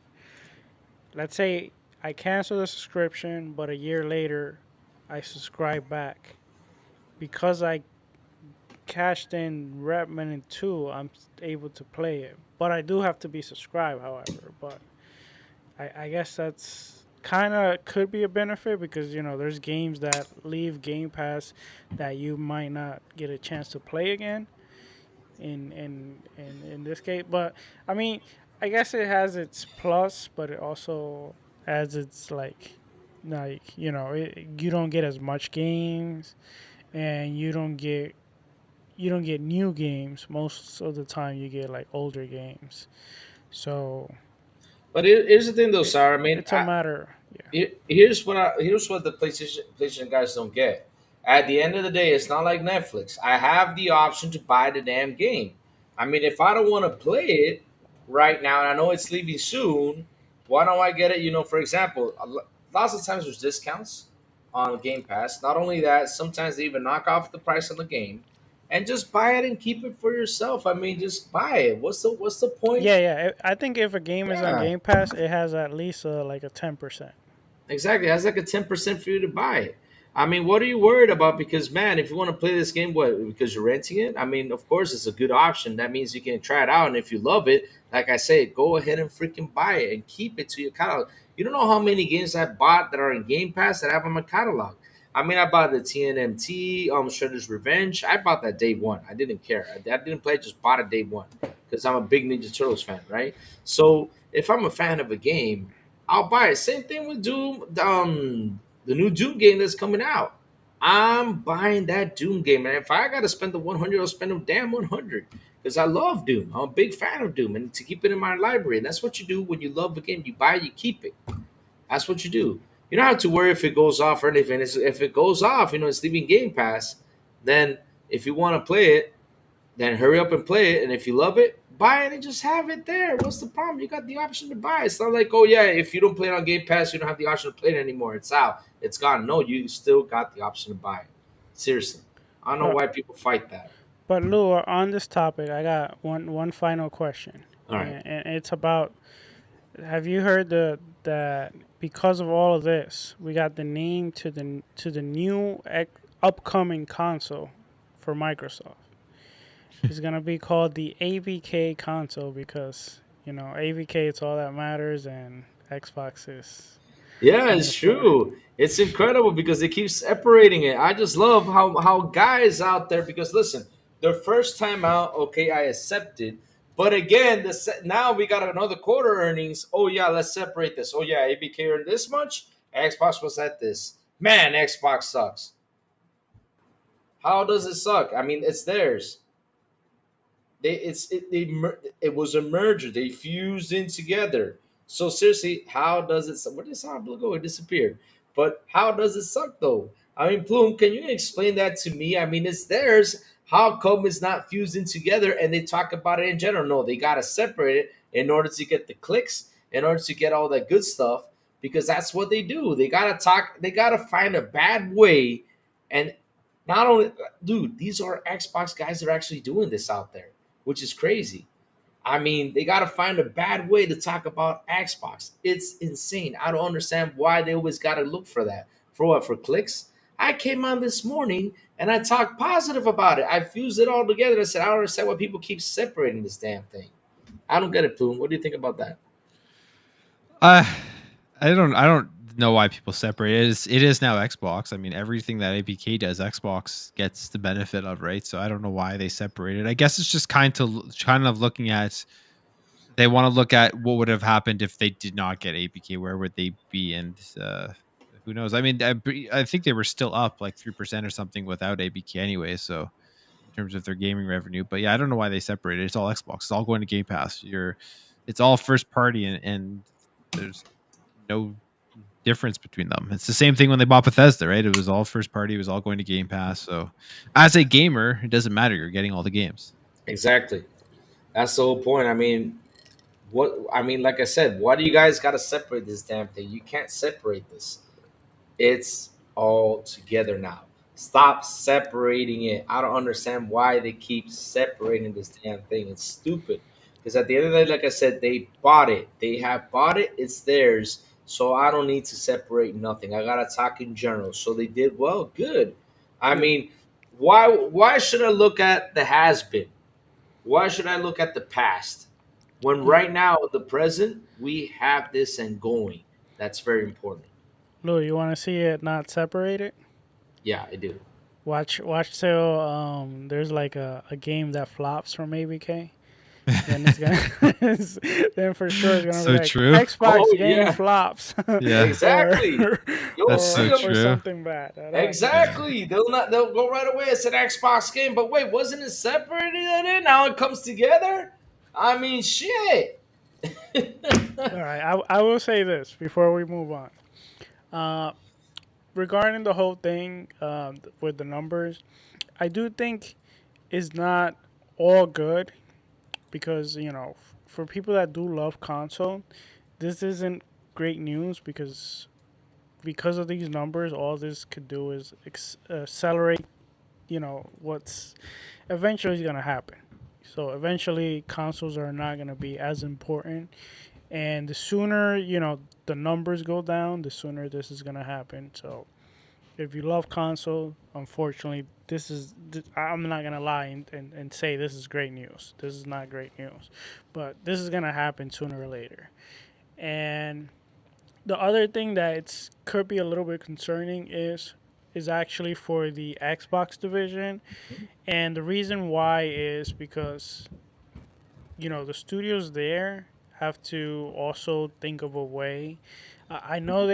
Let's say I cancel the subscription, but a year later I subscribe back. Because I cashed in Remnant 2, I'm able to play it. But I do have to be subscribed, however. But I guess that's kind of could be a benefit because, there's games that leave Game Pass that you might not get a chance to play again in this case. But I mean, I guess it has its plus, but it also has its you don't get as much games, and you don't get new games. Most of the time, you get like older games. So But here's the thing, though, It, Sarah. I mean, it's a matter. Yeah. here's what the PlayStation guys don't get. At the end of the day, it's not like Netflix. I have the option to buy the damn game. I mean, if I don't want to play it right now, and I know it's leaving soon, why don't I get it? You know, for example, lots of times there's discounts on Game Pass. Not only that, sometimes they even knock off the price of the game, and just buy it and keep it for yourself. I mean, just buy it. What's the point? Yeah, yeah. I think if a game is on Yeah. Game Pass, it has at least like a 10%. Exactly. It has like a 10% for you to buy it. I mean, what are you worried about? Because man, if you want to play this game, what, because you're renting it? I mean, of course it's a good option. That means you can try it out. And if you love it, like I said, go ahead and freaking buy it and keep it to your catalog. You don't know how many games I bought that are in Game Pass that I have on my catalog. I mean, I bought the TNMT, Shredder's Revenge. I bought that day one. I didn't care. I didn't play, just bought it day one because I'm a big Ninja Turtles fan, right? So if I'm a fan of a game, I'll buy it. Same thing with Doom, the new Doom game that's coming out. I'm buying that Doom game, and if I gotta spend the 100, I'll spend the damn 100 because I love Doom. I'm a big fan of Doom, and to keep it in my library. And that's what you do when you love a game. You buy it, you keep it. That's what you do. You don't have to worry if it goes off or anything. If it goes off, it's leaving Game Pass. Then if you want to play it, then hurry up and play it. And if you love it, buy it and just have it there. What's the problem? You got the option to buy it. It's not like, oh yeah, if you don't play it on Game Pass, you don't have the option to play it anymore. It's out. It's gone. No, you still got the option to buy it. Seriously. I don't know But why people fight that. but Lou, on this topic, I got one final question, All right. and it's about. Have you heard that because of all of this, we got the name to the new upcoming console for Microsoft? It's gonna be called the ABK console because ABK it's all that matters, and Xbox is Yeah, number it's four. true. It's incredible because they keep separating it. I just love how guys out there, because listen, their first time out, okay, I accepted. But again, now we got another quarter earnings. Oh yeah, let's separate this. Oh yeah, ABK earned this much. Xbox was at this. Man, Xbox sucks. How does it suck? I mean, it's theirs. It was a merger. They fused in together. So seriously, how does it? Where did Sourblow go? It disappeared. But how does it suck though? I mean, Plume, can you explain that to me? I mean, it's theirs. How come it's not fused in together? And they talk about it in general. No, they gotta separate it in order to get the clicks, in order to get all that good stuff, because that's what they do. They gotta talk. They gotta find a bad way, and not only, dude, these are Xbox guys that are actually doing this out there, which is crazy. I mean, they got to find a bad way to talk about Xbox. It's insane. I don't understand why they always got to look for that. For what? For clicks? I came on this morning and I talked positive about it. I fused it all together. I said, I don't understand why people keep separating this damn thing. I don't get it, Plume. What do you think about that? Uh, I don't know why people separate. It is now Xbox. I mean, everything that APK does, Xbox gets the benefit of, right? So I don't know why they separated. I guess it's just kind of looking at, they want to look at what would have happened if they did not get APK. Where would they be? And who knows? I mean, I think they were still up like 3% or something without APK anyway. So in terms of their gaming revenue, but yeah, I don't know why they separated. It's all Xbox. It's all going to Game Pass. It's all first party, and there's no difference between them. It's the same thing when they bought Bethesda, right? It was all first party. It was all going to Game Pass. So as a gamer, it doesn't matter. You're getting all the games. Exactly. That's the whole point. I mean, like I said, why do you guys got to separate this damn thing? You can't separate this. It's all together now. Stop separating it. I don't understand why they keep separating this damn thing. It's stupid. Because at the end of the day, like I said, they bought it. They have bought it. It's theirs. So I don't need to separate nothing. I gotta talk in general. So they did well. Good. I Yeah. mean, why should I look at the has been? Why should I look at the past? When Yeah. right now, the present, we have this and going. That's very important. Lou, you want to see it not separated? Yeah, I do. Watch till there's like a game that flops from ABK. Then it's gonna then for sure it's gonna be So like true. Xbox Oh game yeah, flops Yeah, or exactly. You'll that's see so them or true. something bad. Yeah. exactly. They'll go right away. It's an Xbox game, but wait, wasn't it separated? In? Now it comes together. I mean, shit. All right, I will say this before we move on. Uh, Regarding the whole thing with the numbers, I do think it's not all good because for people that do love console, this isn't great news because of these numbers. All this could do is accelerate what's eventually going to happen. So eventually consoles are not going to be as important, and the sooner the numbers go down, the sooner this is going to happen. So if you love console, unfortunately, I'm not gonna lie and say this is great news. This is not great news, but this is gonna happen sooner or later. And the other thing that could be a little bit concerning is actually for the Xbox division, and the reason why is because the studios there have to also think of a way. I know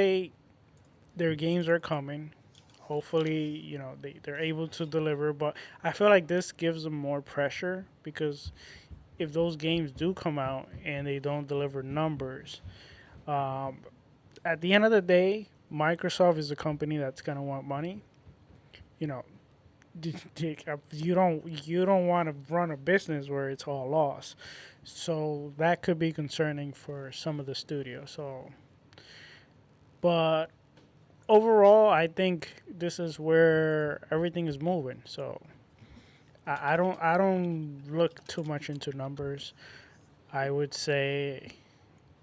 their games are coming. Hopefully, they're able to deliver, but I feel like this gives them more pressure because if those games do come out and they don't deliver numbers, um, at the end of the day, Microsoft is a company that's gonna want money. You know, you don't want to run a business where it's all loss, so that could be concerning for some of the studios. So, but overall, I think this is where everything is moving. So I don't look too much into numbers. I would say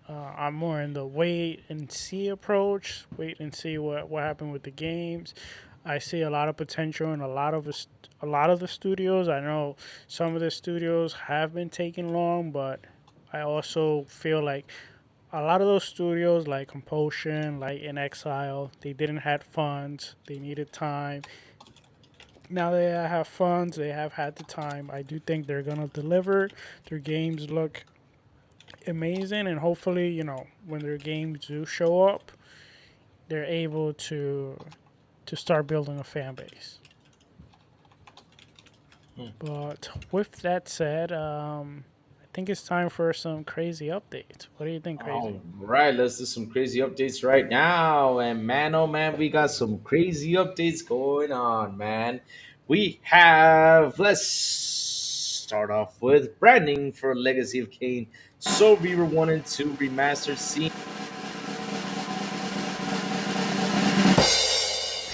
I'm more in the wait and see approach. Wait and see what happened with the games. I see a lot of potential in a lot of the studios. I know some of the studios have been taking long, but I also feel like a lot of those studios like Compulsion, like In Exile, they didn't have funds. They needed time. Now they have funds. They have had the time. I do think they're gonna deliver. Their games look amazing, and hopefully, when their games do show up, they're able to start building a fan base. Hmm. But with that said, I think it's time for some crazy updates. What do you think, Crazy? All right, let's do some crazy updates right now. And man, oh man, we got some crazy updates going on, man. We have, let's start off with branding for Legacy of Kain. So Reaver 1 and 2 remastered scene.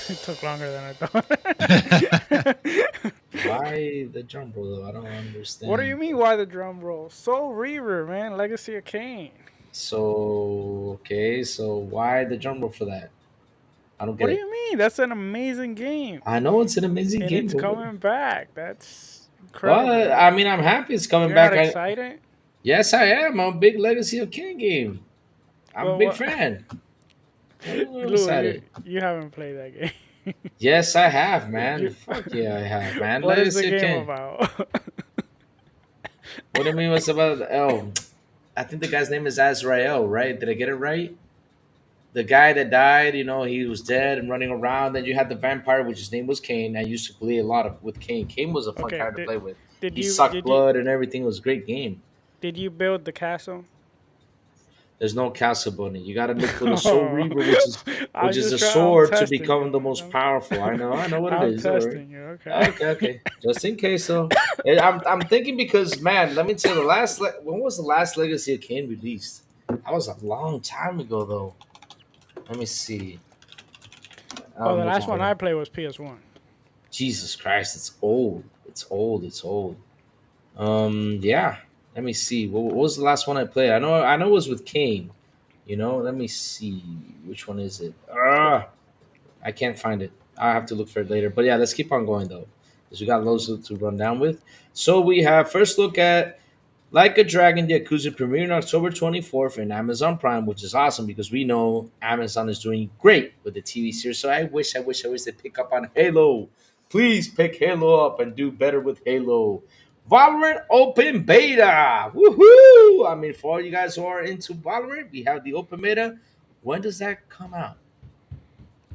It took longer than I thought. Why the drum roll though? I don't What do you understand. mean? Why the drum roll? Soul Reaver, man, Legacy of Kain. So, okay, so why the drum roll for that? I don't What get do it. you mean? That's an amazing game, I know it's an amazing and game, it's but what? coming back. That's incredible. Well, I mean, I'm happy it's coming You're not back. excited? Yes, I am. I'm a big Legacy of King game. I'm a Well, big what, fan. I'm Lou? You excited. you haven't played that game. Yes, I have, man. you, Fuck yeah, I have, man. what is the Legacy of game King. about? What do you mean? What's about? Oh, I think the guy's name is Azrael, right? Did I get it right? The guy that died, he was dead and running around. Then you had the vampire, which his name was Kane. I used to play a lot of with Kane. Kane was a fun Okay, character to play with. did He you sucked did you blood and everything. It was a great game. did you build the castle? There's no castle bunny. You got to look for the Soul Oh, Reaver, which is I'm a just trying. I'm sword to testing you, become the man. most powerful. I know what it I'm is. Don't worry. testing you. Okay. Okay, okay. Just in case, though. I'm thinking because man, let me tell you, when was the last Legacy of Kain released? That was a long time ago, though. Let me see. Oh, I'm the looking last for one I that. played was PS1. Jesus Christ, it's old. It's old. It's old. Yeah. Let me see. What was the last one I played? I know it was with Kane. Let me see. Which one is it? I can't find it. I have to look for it later. But yeah, let's keep on going though, because we got loads to run down with. So we have first look at Like a Dragon Yakuza premiering October 24th in Amazon Prime, which is awesome because we know Amazon is doing great with the TV series. So I wish they pick up on Halo. Please pick Halo up and do better with Halo. Valorant Open Beta. Woohoo! I mean, for all you guys who are into Valorant, we have the open beta. When does that come out?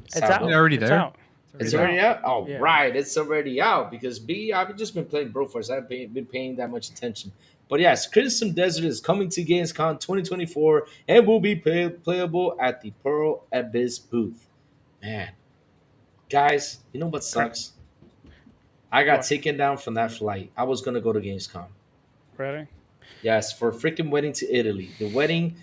It's out. It's Sourblow. already It's there. out. It's already already out. out. All Yeah. right, it's already out because I've just been playing Broforce. I haven't been paying that much attention. But yes, Crimson Desert is coming to Gamescom 2024 and will be playable at the Pearl Abyss booth. Man, guys, you know what Cra- sucks? I got What? taken down from that flight. I was gonna go to Gamescom. Really? Yes, for a freaking wedding to Italy. The wedding,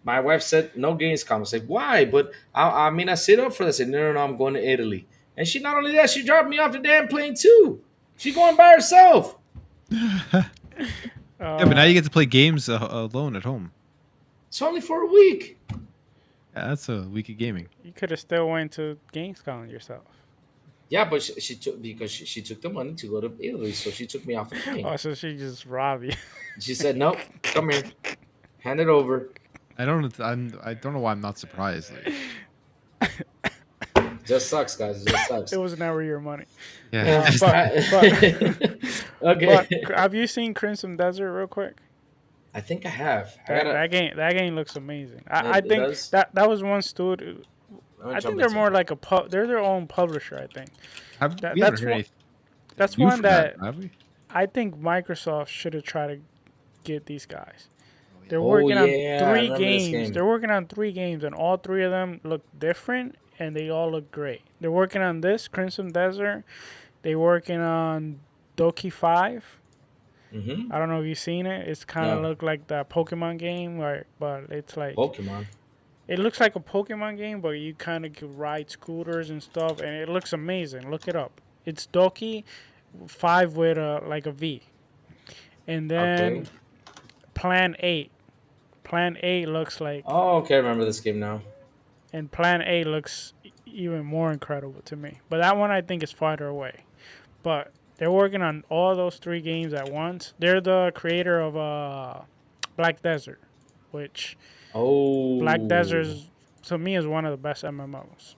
my wife said no Gamescom. I said why? But I sit up for this. I said no, I'm going to Italy. And she not only that, she dropped me off the damn plane too. She going by herself. yeah, but now Uh, you get to play games alone at home. It's only for a week. Yeah, that's a week of gaming. you could have still went to Gamescom yourself. Yeah, but she took because she took the money to go to Italy, so she took me off the plane. Oh, so she just robbed you. She said, "Nope, come here, hand it over." I don't know why I'm not surprised. Like, Just sucks, guys. It just It sucks. was never your money. yeah, But Okay. have you seen Crimson Desert real quick? I think I have. I That gotta. that game looks amazing. I It think does. that was one studio. Let me I jump think they're into more it. like they're their own publisher. I think we haven't that's heard one any that's new one from that, that have we? I think Microsoft should have tried to get these guys. They're Oh working on yeah, I remember this game. They're working on 3 games, and all 3 of them look different, and they all look great. They're working on this Crimson Desert. They're working on Doki 5. Mm-hmm. I don't know if you've seen it. It's kind of No, look like the Pokemon game, right? But it's like Pokemon. it looks like a Pokemon game, but you kind of can ride scooters and stuff, and it looks amazing. Look it up. It's Doki 5 with like a V, and Okay. then Plan 8. Plan 8 looks like, Oh, okay. I remember this game now. and Plan 8 looks even more incredible to me. But that one I think is farther away. But they're working on all those 3 games at once. They're the creator of Black Desert, which Black Desert Oh. is, to me, is one of the best MMOs.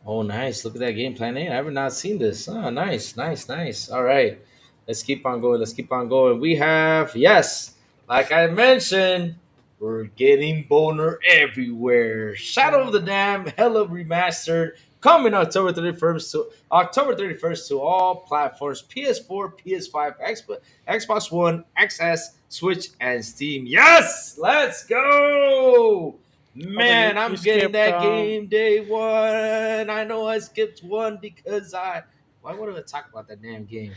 Oh, nice. Look at that game plan. I have not seen this. Oh, nice, nice, nice. All right. Let's keep on going. Let's keep on going. We have, yes, like I mentioned, we're getting boner everywhere. Shadow of the Dam, Hella Remastered, coming October 31st to all platforms: PS4, PS5, Xbox One, XS, Switch, and Steam. Yes! Let's go! Oh, but Man, you I'm getting skipped that game day one. I know I skipped one because why would I talk about that damn game?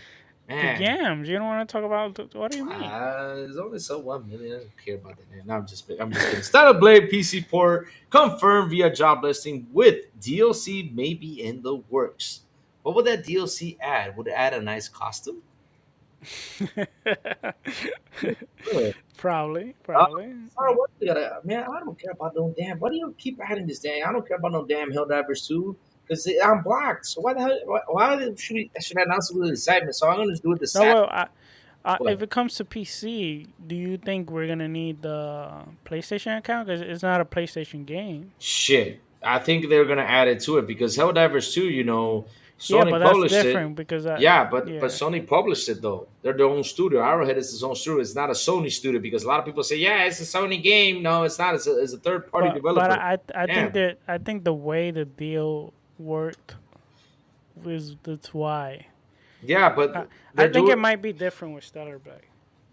the Man, games. You don't want to talk about what do you mean? there's only so 1 million. I don't care about that. Man. No, I'm just kidding. Starter Blade PC port confirmed via job listing with DLC maybe in the works. What would that DLC add? Would it add a nice costume? Good. Probably, Uh, probably. sorry, what you gotta, man? I don't care about no damn. Why do you keep adding this damn? I don't care about no damn Helldivers 2 because I'm blocked. So why the hell? Should I announce it with excitement? So I'm gonna just do it the No, sad. well, if What? it comes to PC, do you think we're gonna need the PlayStation account? Because it's not a PlayStation game. Shit. I think they're gonna add it to it because Helldivers 2, Yeah, Sony but that's published it. different because Yeah, but yeah. Sony published it though. They're their own studio. Arrowhead is its own studio. It's not a Sony studio because a lot of people say, yeah, it's a Sony game. No, it's not. It's a third party But developer. Damn. I think the way the deal worked is that's why. Yeah, I, but I they're think it doing might be different with Stellar Blade.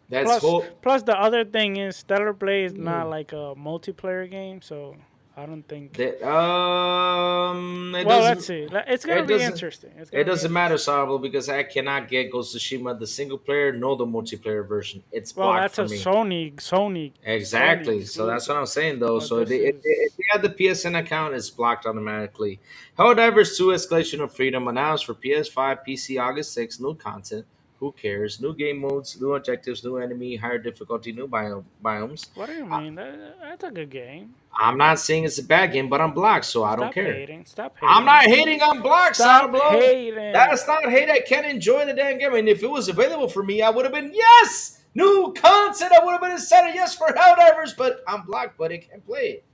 that's whole. Plus the other thing is Stellar Blade is not Hmm. like a multiplayer game, so I don't think. That it Well, let's doesn't see. It's gonna it be doesn't interesting. It's it gonna be doesn't matter, interesting. Sarble, because I cannot get Ghost of Tsushima the single player nor the multiplayer version. It's Well, blocked that's a for me. Sony Exactly. So that's what exclusive. I'm saying though. But So if this if is they have the PSN account, it's blocked automatically. Helldivers 2 Escalation of Freedom announced for PS5, PC August 6th. New content. Who cares? New game modes, new objectives, new enemy, higher difficulty, new biomes. what do you I, mean? That's a good game. I'm not saying it's a bad game, but I'm blocked, so I don't Stop care. hating. Stop I'm not hating. hating on block, Stop Sourblow. hating. That's not hate. I can't enjoy the damn game. And if it was available for me, I would have been yes. New content. I would have been excited yes for Helldivers, but I'm blocked, but I can't play it.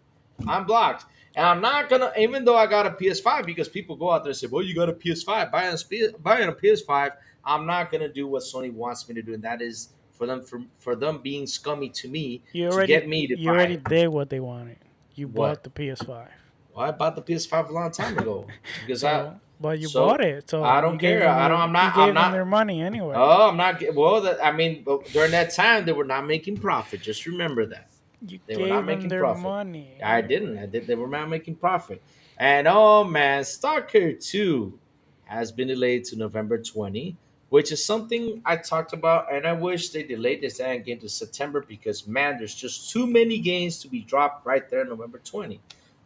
I'm blocked. And I'm not gonna, even though I got a PS5, because people go out there and say, "Well, you got a PS5, buying a PS5." I'm not gonna do what Sony wants me to do, and that is for them being scummy to me to get me to You buy already it. did what they wanted. You bought What? the PS5. Well, I bought the PS5 a long time ago because I So But you So bought it, so I you don't gave care. them I don't. your I'm you not. I'm gave them not. their money anyway. Oh, I'm not. Well, I mean, but during that time, they were not making profit. Just remember that. You They were not gave them making their profit. money I didn't. anyway. I did. They were not making profit. And oh man, Stalker 2 has been delayed to November 20, which is something I talked about, and I wish they delayed this end game to September because man, there's just too many games to be dropped right there November 20.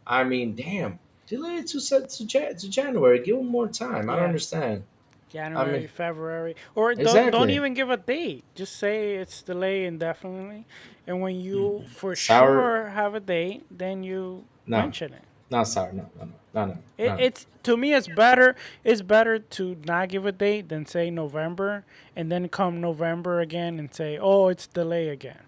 I mean, damn, delay it to January. Give them more time. I don't Yeah, understand. I January, mean, February, or don't exactly. even give a date. Just say it's delayed indefinitely, and when you for Sour. sure have a date, then you No, mention it. not sour. No, no, no, no, no, It, no, no. it's to me, it's better. It's better to not give a date than say November, and then come November again and say, "Oh, it's delay again."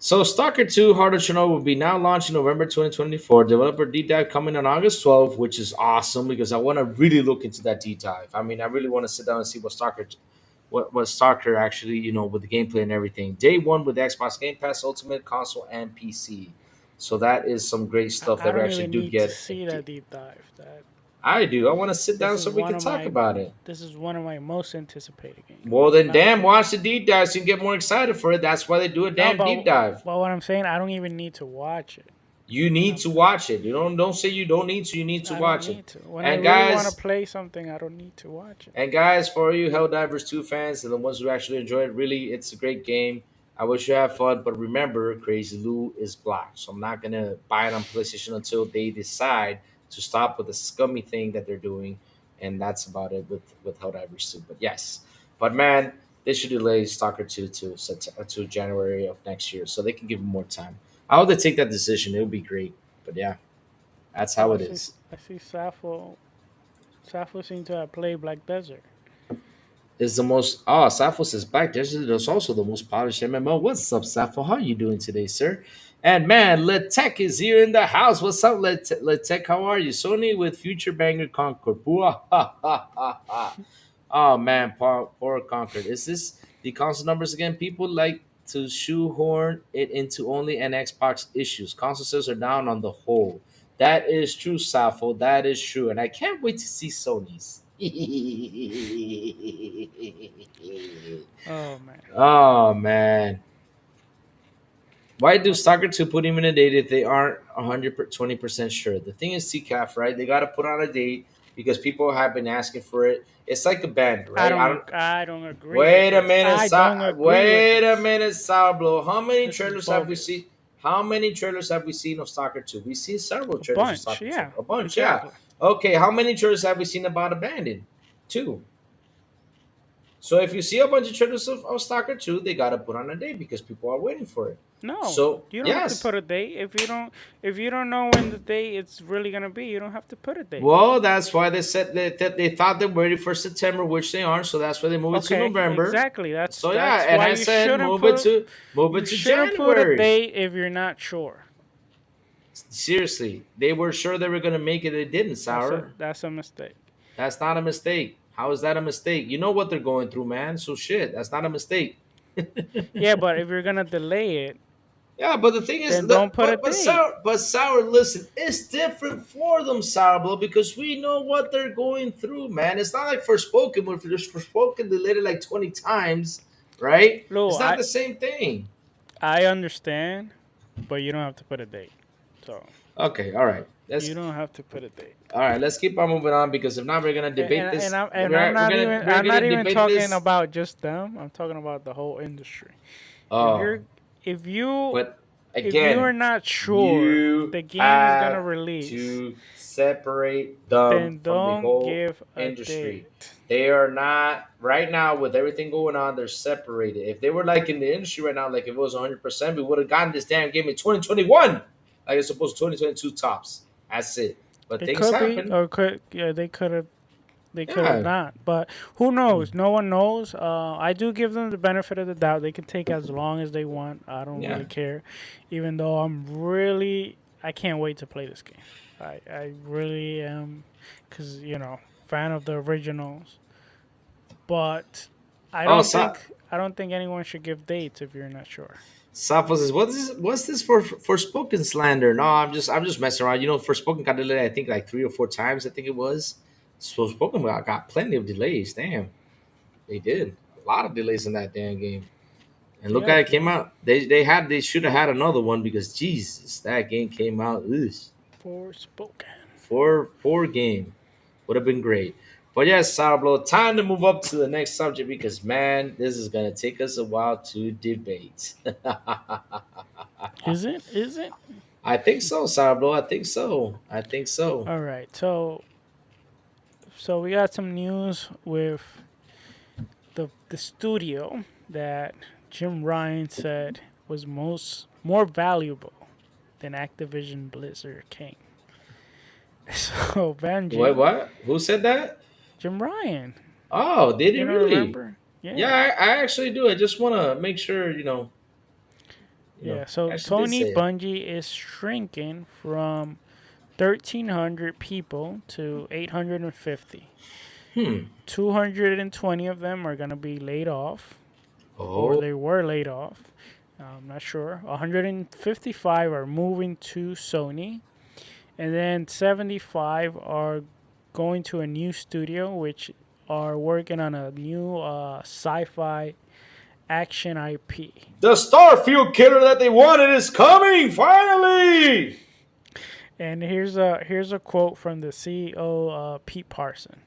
So Stalker 2 Heart of Chernobyl will be now launched in November 2024. Developer deep dive coming on August 12th, which is awesome because I want to really look into that deep dive. I mean, I really want to sit down and see what Stalker actually, with the gameplay and everything. Day one with Xbox Game Pass, Ultimate Console, and PC. So that is some great stuff I that we don't actually even do need to get. see that deep dive. That I do. I want to sit this down is so we one can of talk my about it. this is one of my most anticipated games. Well, then, Not damn, watch the deep dive so you can get more excited for it. That's why they do a no, damn deep dive. but what I'm saying, I don't even need to watch it. You You know need what I'm to saying? watch it. You don't say you don't need to. You need to I don't watch it. need to. When I And really want to guys, play something, I don't need to watch it. for you Helldivers 2 fans and the ones who actually enjoy it, really, it's a great game. I wish you have fun, but remember, Crazy Lou is black, so I'm not gonna buy it on PlayStation until they decide to stop with the scummy thing that they're doing, and that's about it with Helldivers 2. But yes, but man, they should delay Stalker 2 to January of next year, so they can give them more time. I hope they take that decision. It would be great. But yeah, that's Oh, how it is. I see. Sappho seemed to have played Black Desert. Is the most Sappho is back. There's also the most polished MMO. What's up, Sappho? How are you doing today, sir? And man, Let Tech is here in the house. What's up, Let Tech? How are you? Sony with Future Banger Concord. Booah, ha ha ha ha. Oh man, poor Concord. Is this the console numbers again? People like to shoehorn it into only an Xbox issues. Console sales are down on the whole. That is true, Sappho. That is true, and I can't wait to see Sony's. Oh man. Oh man, why do Stalker 2 put him in a date if they aren't 120% sure? The thing is, CCAF, right? They got to put on a date because people have been asking for it. It's like a band, right? I don't. I don't agree with Wait a this. minute, I don't agree with wait a this. minute, Sourblow. How many This is trailers have we bogus. seen? How many trailers have we seen of Stalker 2? We've seen several A trailers of bunch, Stalker 2. yeah, A bunch, yeah. exactly. Okay, how many trailers have we seen about Abandoned? Two. So if you see a bunch of trailers of Stalker 2, they gotta put on a date because people are waiting for it. No, So you don't have to yes. put a date. If you don't know when the date it's really gonna be, you don't have to put a date. Well, that's why they said that they thought they were ready for September, which they aren't. So that's why they moved it to Okay, November. exactly. So yeah, That's and why I said move you it to shouldn't put a January. date if you're not sure. Seriously, they were sure they were gonna make it. They didn't, Sour. That's a mistake. That's not a mistake. How is that a mistake? You know what they're going through, man. So shit, that's not a mistake. Yeah, but if you're gonna delay it, Yeah, but the thing is, then don't put a date. Sour, listen, it's different for them, Sour Blow, because we know what they're going through, man. It's not like Forspoken, where there's Forspoken, they lit it like 20 times, right? Lou, It's not the same thing. I understand, but you don't have to put a date. So Okay, all right. you don't have to put a date. Let's keep on moving on because if not, we're gonna debate this. I'm not We're I'm not gonna even debate talking this. about just them. I'm talking about the whole industry. If Oh, you're if you but if you again, are not sure you the game is gonna have release, to separate them then from the don't whole give a industry. date. They are not right now with everything going on. They're separated. If they were like in the industry right now, like if it was 100%, we would have gotten this damn game in 2021, like it's supposed to 2022 tops. That's it. But It things could be, happen. or could yeah, they could have Yeah. not. But who knows? No one knows. I do give them the benefit of the doubt. They can take as long as they want. I don't Yeah. really care, even though I can't wait to play this game. I really am, because fan of the originals. But Oh, so I don't think anyone should give dates if you're not sure. Sapo says, What's this for spoken slander?" No, I'm just messing around. For spoken got delayed, I think like 3 or 4 times. I think it was. So Pokemon got plenty of delays. Damn, they did a lot of delays in that damn game. And look how Yes, it came man. out. They should have had another one because Jesus, that game came out. Ugh, Forspoken. four game would have been great. But yes, Sourblow, time to move up to the next subject because man, this is gonna take us a while to debate. Is it? Is it? I think so, Sourblow. I think so. I think so. All right. So we got some news with the studio that Jim Ryan said was more valuable than Activision Blizzard King. So What? Bungie, What? Who said that? Jim Ryan. Oh, did he You don't really? remember? Yeah, Yeah. I actually do. I just want to make sure Yeah. So I actually did Sony say it. Bungie is shrinking from 1,300 people to 850. Hmm. 220 of them are going to be laid off, or Oh, they were laid off. I'm not sure. 155 are moving to Sony, and then 75 are going to a new studio, which are working on a new sci-fi action IP. the Starfield killer that they wanted is coming finally. And here's a quote from the CEO, Pete Parson.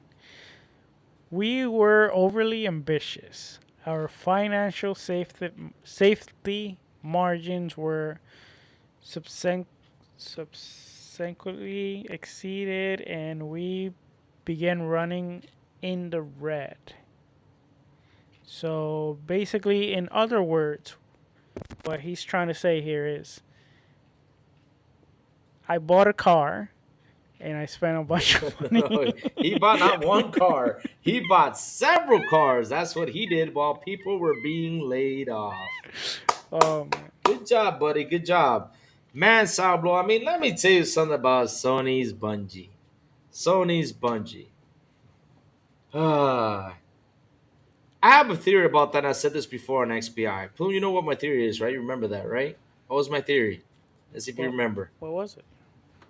We were overly ambitious. Our financial safety margins were subsequently exceeded, and we began running in the red. So basically, in other words, what he's trying to say here is I bought a car and I spent a bunch of money. He bought not one car, he bought several cars. That's what he did while people were being laid off. Oh man. Good job, buddy. Good job. Man, Sauerblow, I mean, let me tell you something about Sony's Bungie. Sony's Bungie. Ah, I have a theory about that. I said this before on XBI. Plume, you know what my theory is, right? You remember that, right? What was my theory? Let's see if you What remember. what was it?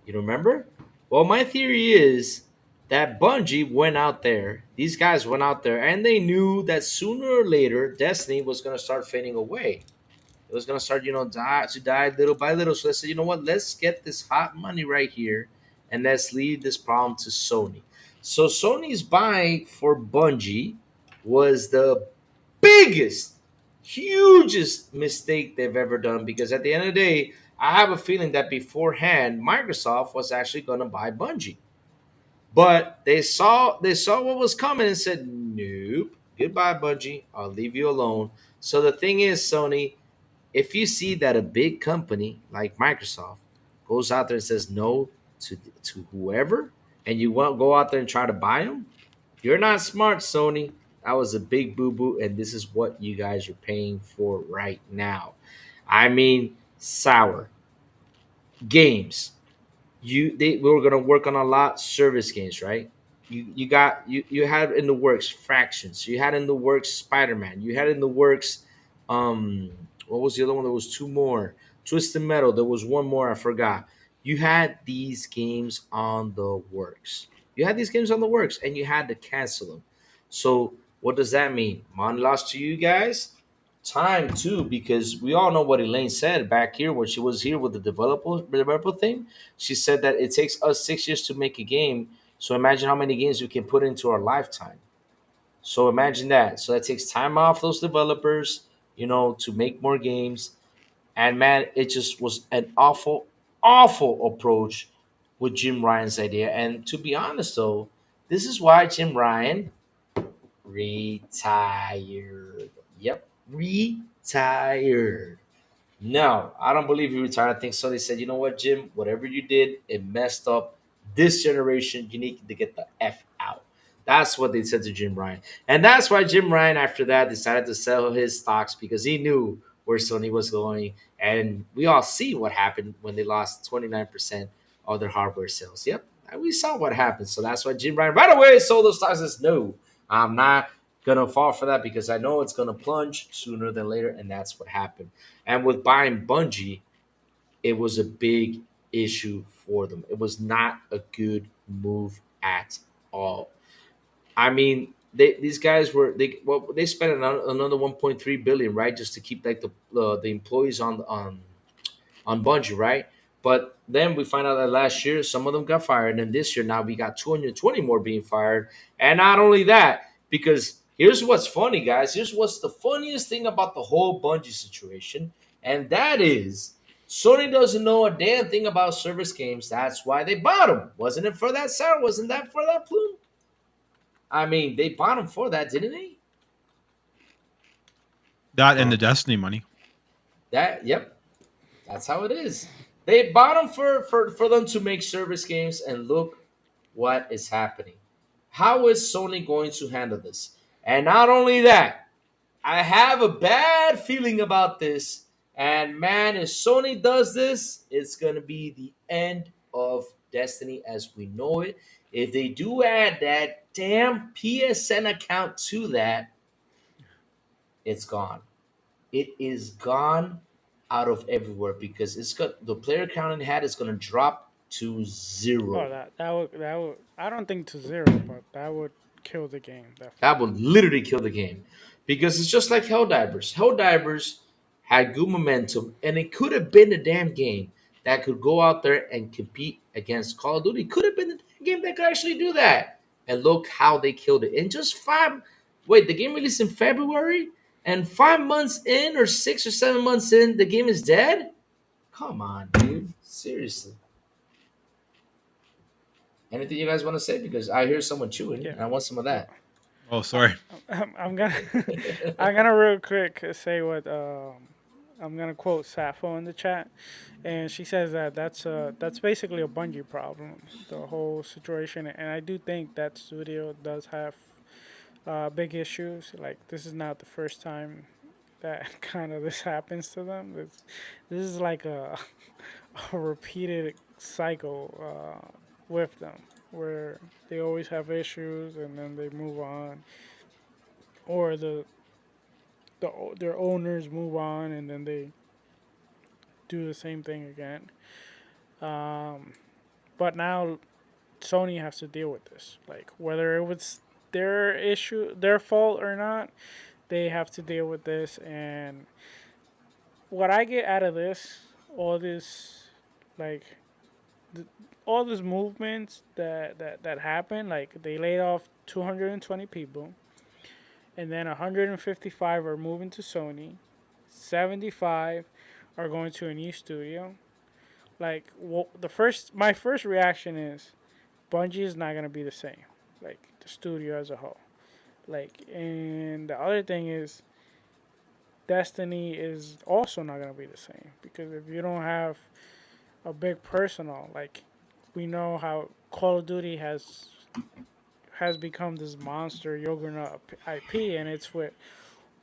You don't remember? Well, my theory is that Bungie went out there, these guys went out there, and they knew that sooner or later Destiny was going to start fading away. It was going to start, die little by little. So they said, you know what? Let's get this hot money right here and let's leave this problem to Sony. So Sony's buy for Bungie was the biggest, hugest mistake they've ever done because at the end of the day, I have a feeling that beforehand Microsoft was actually going to buy Bungie, but they saw what was coming and said, "Nope, goodbye, Bungie. I'll leave you alone." So the thing is, Sony, if you see that a big company like Microsoft goes out there and says no to whoever, and you want go out there and try to buy them, you're not smart, Sony. That was a big boo boo, and this is what you guys are paying for right now. I mean, sour games. We were gonna work on a lot service games, right? You had in the works fractions. You had in the works Spider Man. You had in the works what was the other one? There was two more. Twisted Metal. There was one more I forgot. You had these games on the works. You had these games on the works, and you had to cancel them. So what does that mean? Money lost to you guys. Time too, because we all know what Elaine said back here when she was here with the developer thing. She said that it takes us 6 years to make a game. So imagine how many games we can put into our lifetime. So imagine that. So that takes time off those developers, to make more games. And man, it just was an awful, awful approach with Jim Ryan's idea. And to be honest, though, this is why Jim Ryan retired. Yep, retired. No, I don't believe he retired. I think so. They said, you know what, Jim, whatever you did, it messed up this generation. You need to get the F out. That's what they said to Jim Ryan. And that's why Jim Ryan, after that, decided to sell his stocks because he knew where Sony was going. And we all see what happened when they lost 29% of their hardware sales. Yep, and we saw what happened. So that's why Jim Ryan right away sold those stocks. Says, no, I'm not going to fall for that because I know it's going to plunge sooner than later. And that's what happened. And with buying Bungie, it was a big issue for them. It was not a good move at all. I mean, these guys were they spent another 1.3 billion, right, just to keep like the employees on Bungie, right? But then we find out that last year some of them got fired, and this year now we got 220 more being fired. And not only that, because here's what's funny, guys. Here's what's the funniest thing about the whole Bungie situation, and that is Sony doesn't know a damn thing about service games. That's why they bought them. Wasn't it for that, Sarah? Wasn't that for that, Plume? I mean, they bought them for that, didn't they? That and Uh, the Destiny money. yep, that's how it is. They bought them for them to make service games, and look what is happening. How is Sony going to handle this? And not only that, I have a bad feeling about this. And man, if Sony does this, it's going to be the end of Destiny as we know it. If they do add that damn PSN account to that, it's gone. It is gone out of everywhere because it's got the player count it had is going to drop to Oh, zero. that would. I don't think to zero, but that would kill the game That definitely. would literally kill the game because it's just like Helldivers. Helldivers had good momentum, and it could have been a damn game that could go out there and compete against Call of Duty. Could have been a damn game that could actually do that. And look how they killed it in just five. Wait, the game released in February, and 5 months in, or 6 or 7 months in, the game is dead. Come on, dude. Seriously. Anything you guys want to say? Because I hear someone chewing, Yeah. and I want some of Well, that. Oh, sorry. I'm gonna I'm gonna real quick say what I'm gonna quote Sappho in the chat, and she says that that's basically a Bungie problem, the whole situation, and I do think that studio does have big issues. Like this is not the first time that kind of this happens to them. This is like a repeated cycle with them where they always have issues and then they move on, or their owners move on and then they do the same thing again. Um, but now Sony has to deal with this. Like whether it was their issue, their fault or not, they have to deal with this. And what I get out of this, all this, like th- all these movements that happened, like they laid off 220 people, and then 155 are moving to Sony, 75 are going to a new studio. Like my first reaction is Bungie is not gonna be the same, like the studio as a whole. Like, and the other thing is Destiny is also not gonna be the same because if you don't have a big personal, like we know how Call of Duty has become this monster juggernaut IP, and it's with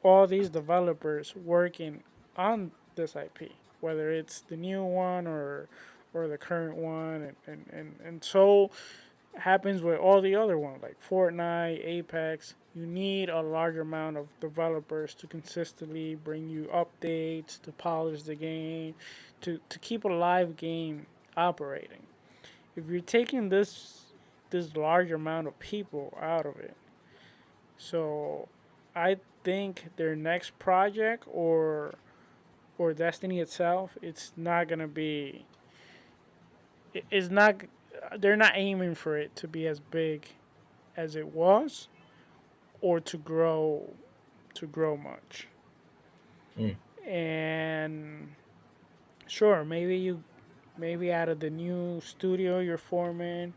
all these developers working on this IP, whether it's the new one or the current one, and so happens with all the other ones like Fortnite, Apex. You need a large amount of developers to consistently bring you updates, to polish the game, to keep a live game operating. If you're taking this large amount of people out of it, so I think their next project or Destiny itself, it's not gonna be. It's not. They're not aiming for it to be as big as it was, or to grow much. Mm. And sure, maybe out of the new studio you're forming,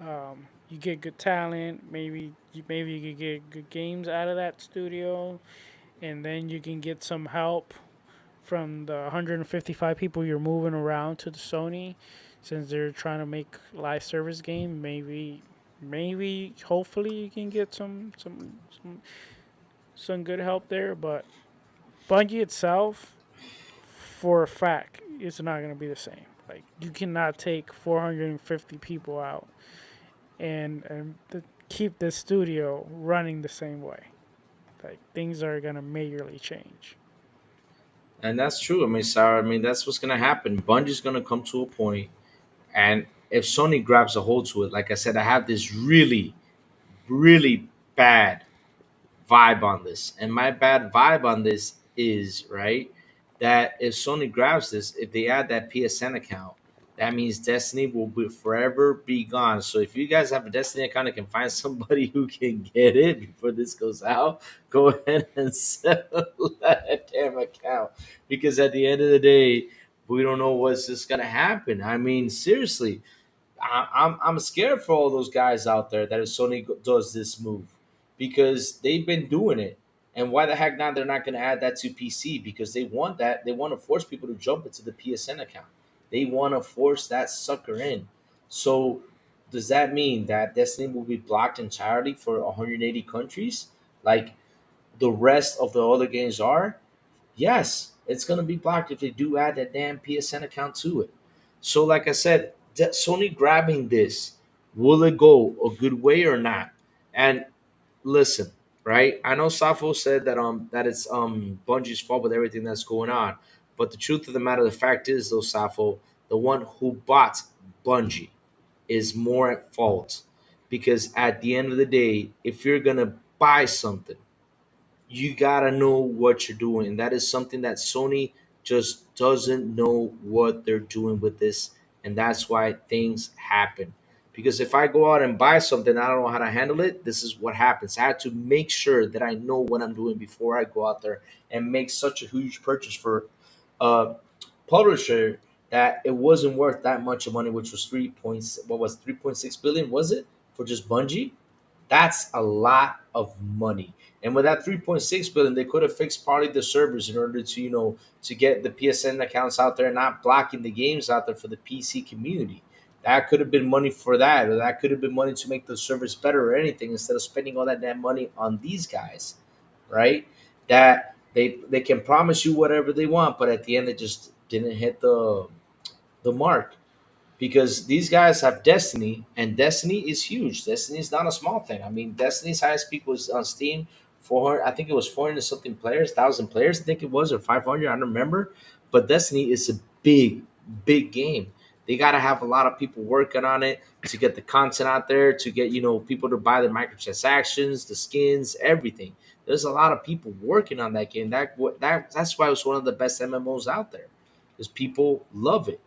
you get good talent. Maybe you could get good games out of that studio, and then you can get some help from the 155 people you're moving around to the Sony, since they're trying to make live service game. Maybe hopefully you can get some good help there. But Bungie itself, for a fact, it's not gonna be the same. Like you cannot take 450 people out and keep the studio running the same way. Like things are gonna majorly change. And that's true. I mean, Sarah, I mean, that's what's going to happen. Bungie's going to come to a point, and if Sony grabs a hold to it, like I said, I have this really, really bad vibe on this. And my bad vibe on this is, right, that if Sony grabs this, if they add that PSN account, that means Destiny will be forever be gone. So if you guys have a Destiny account and can find somebody who can get it before this goes out, go ahead and sell that damn account. Because at the end of the day, we don't know what's just gonna happen. I mean, seriously, I'm scared for all those guys out there that if Sony does this move, because they've been doing it. And why the heck now they're not going to add that to PC? Because they want that. They want to force people to jump into the PSN account. They want to force that sucker in. So does that mean that Destiny will be blocked entirely for 180 countries, like the rest of the other games are? Yes, it's going to be blocked if they do add that damn PSN account to it. So, like I said, Sony grabbing this, will it go a good way or not? And listen, right? I know Safo said that it's Bungie's fault with everything that's going on, but the truth of the matter, the fact is, though, Safo, the one who bought Bungie is more at fault, because at the end of the day, if you're gonna buy something, you gotta know what you're doing. And that is something that Sony just doesn't know what they're doing with this. And that's why things happen. Because if I go out and buy something, I don't know how to handle it, this is what happens. I have to make sure that I know what I'm doing before I go out there and make such a huge purchase for a publisher that it wasn't worth that much of money, which was 3.6 billion, was it? For just Bungie? That's a lot of money. And with that 3.6 billion, they could have fixed part of the servers in order to, to get the PSN accounts out there, not blocking the games out there for the PC community. That could have been money for that, or that could have been money to make the servers better or anything, instead of spending all that damn money on these guys, right? That they can promise you whatever they want, but at the end, it just didn't hit the mark, because these guys have Destiny, and Destiny is huge. Destiny is not a small thing. I mean, Destiny's highest peak was on Steam, 400. I think it was 400 something players, 1,000 players. I think it was, or 500. I don't remember. But Destiny is a big, big game. They got to have a lot of people working on it to get the content out there, to get people to buy the microtransactions, the skins, everything. There's a lot of people working on that game. That's why it was one of the best MMOs out there, because people love it,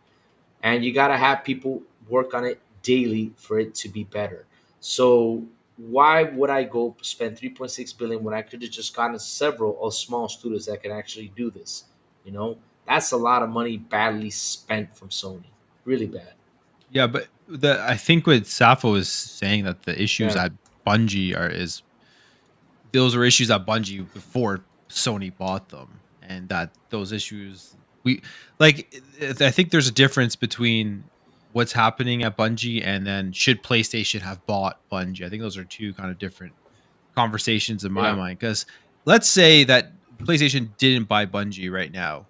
and you got to have people work on it daily for it to be better. So why would I go spend 3.6 billion when I could have just gotten several of small studios that can actually do this? You know, that's a lot of money badly spent from Sony. Really bad. Yeah, but I think what Safo is saying, that the issues Yeah. at Bungie are is those were issues at Bungie before Sony bought them, and that those issues we like. I think there's a difference between what's happening at Bungie and then should PlayStation have bought Bungie. I think those are two kind of different conversations in my Yeah. mind. Because let's say that PlayStation didn't buy Bungie right now,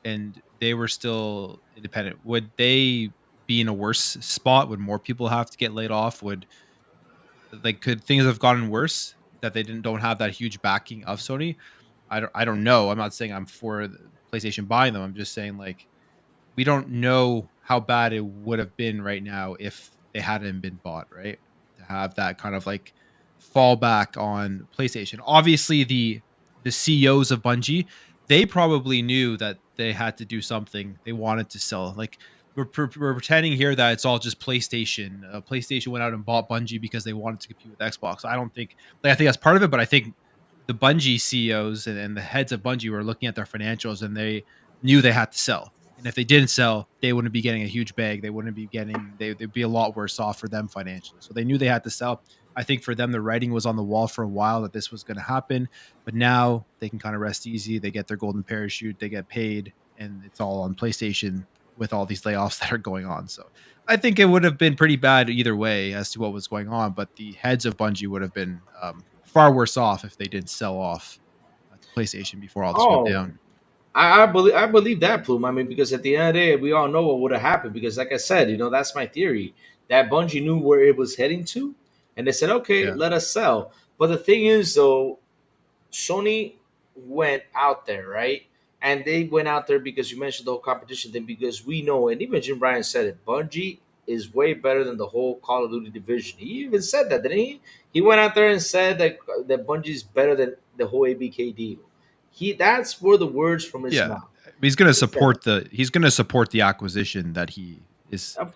and they were still independent, would they be in a worse spot? Would more people have to get laid off? Could things have gotten worse that they don't have that huge backing of Sony? I don't know. I'm not saying I'm for the PlayStation buying them. I'm just saying, like, we don't know how bad it would have been right now if they hadn't been bought, right? To have that kind of like fallback on PlayStation. Obviously, the CEOs of Bungie, they probably knew that they had to do something. They wanted to sell. Like, we're pretending here that it's all just PlayStation. PlayStation went out and bought Bungie because they wanted to compete with Xbox. I don't think, I think that's part of it, but I think the Bungie CEOs and the heads of Bungie were looking at their financials, and they knew they had to sell. And if they didn't sell, they wouldn't be getting a huge bag. They wouldn't be getting, they'd be a lot worse off for them financially. So they knew they had to sell. I think for them, the writing was on the wall for a while that this was going to happen. But now they can kind of rest easy. They get their golden parachute, they get paid, and it's all on PlayStation with all these layoffs that are going on. So I think it would have been pretty bad either way as to what was going on. But the heads of Bungie would have been far worse off if they did sell off to PlayStation before all this went Oh, down. I believe that, Plume. I mean, because at the end of the day, we all know what would have happened. Because, like I said, that's my theory. That Bungie knew where it was heading to, and they said, "Okay, Yeah. let us sell." But the thing is, though, Sony went out there, right? And they went out there because you mentioned the whole competition thing, because we know, and even Jim Bryan said it, Bungie is way better than the whole Call of Duty division. He even said that, didn't he? He went out there and said that Bungie's better than the whole ABK deal. That's where the words from his Yeah. mouth. He's gonna He said, support the acquisition that he is. of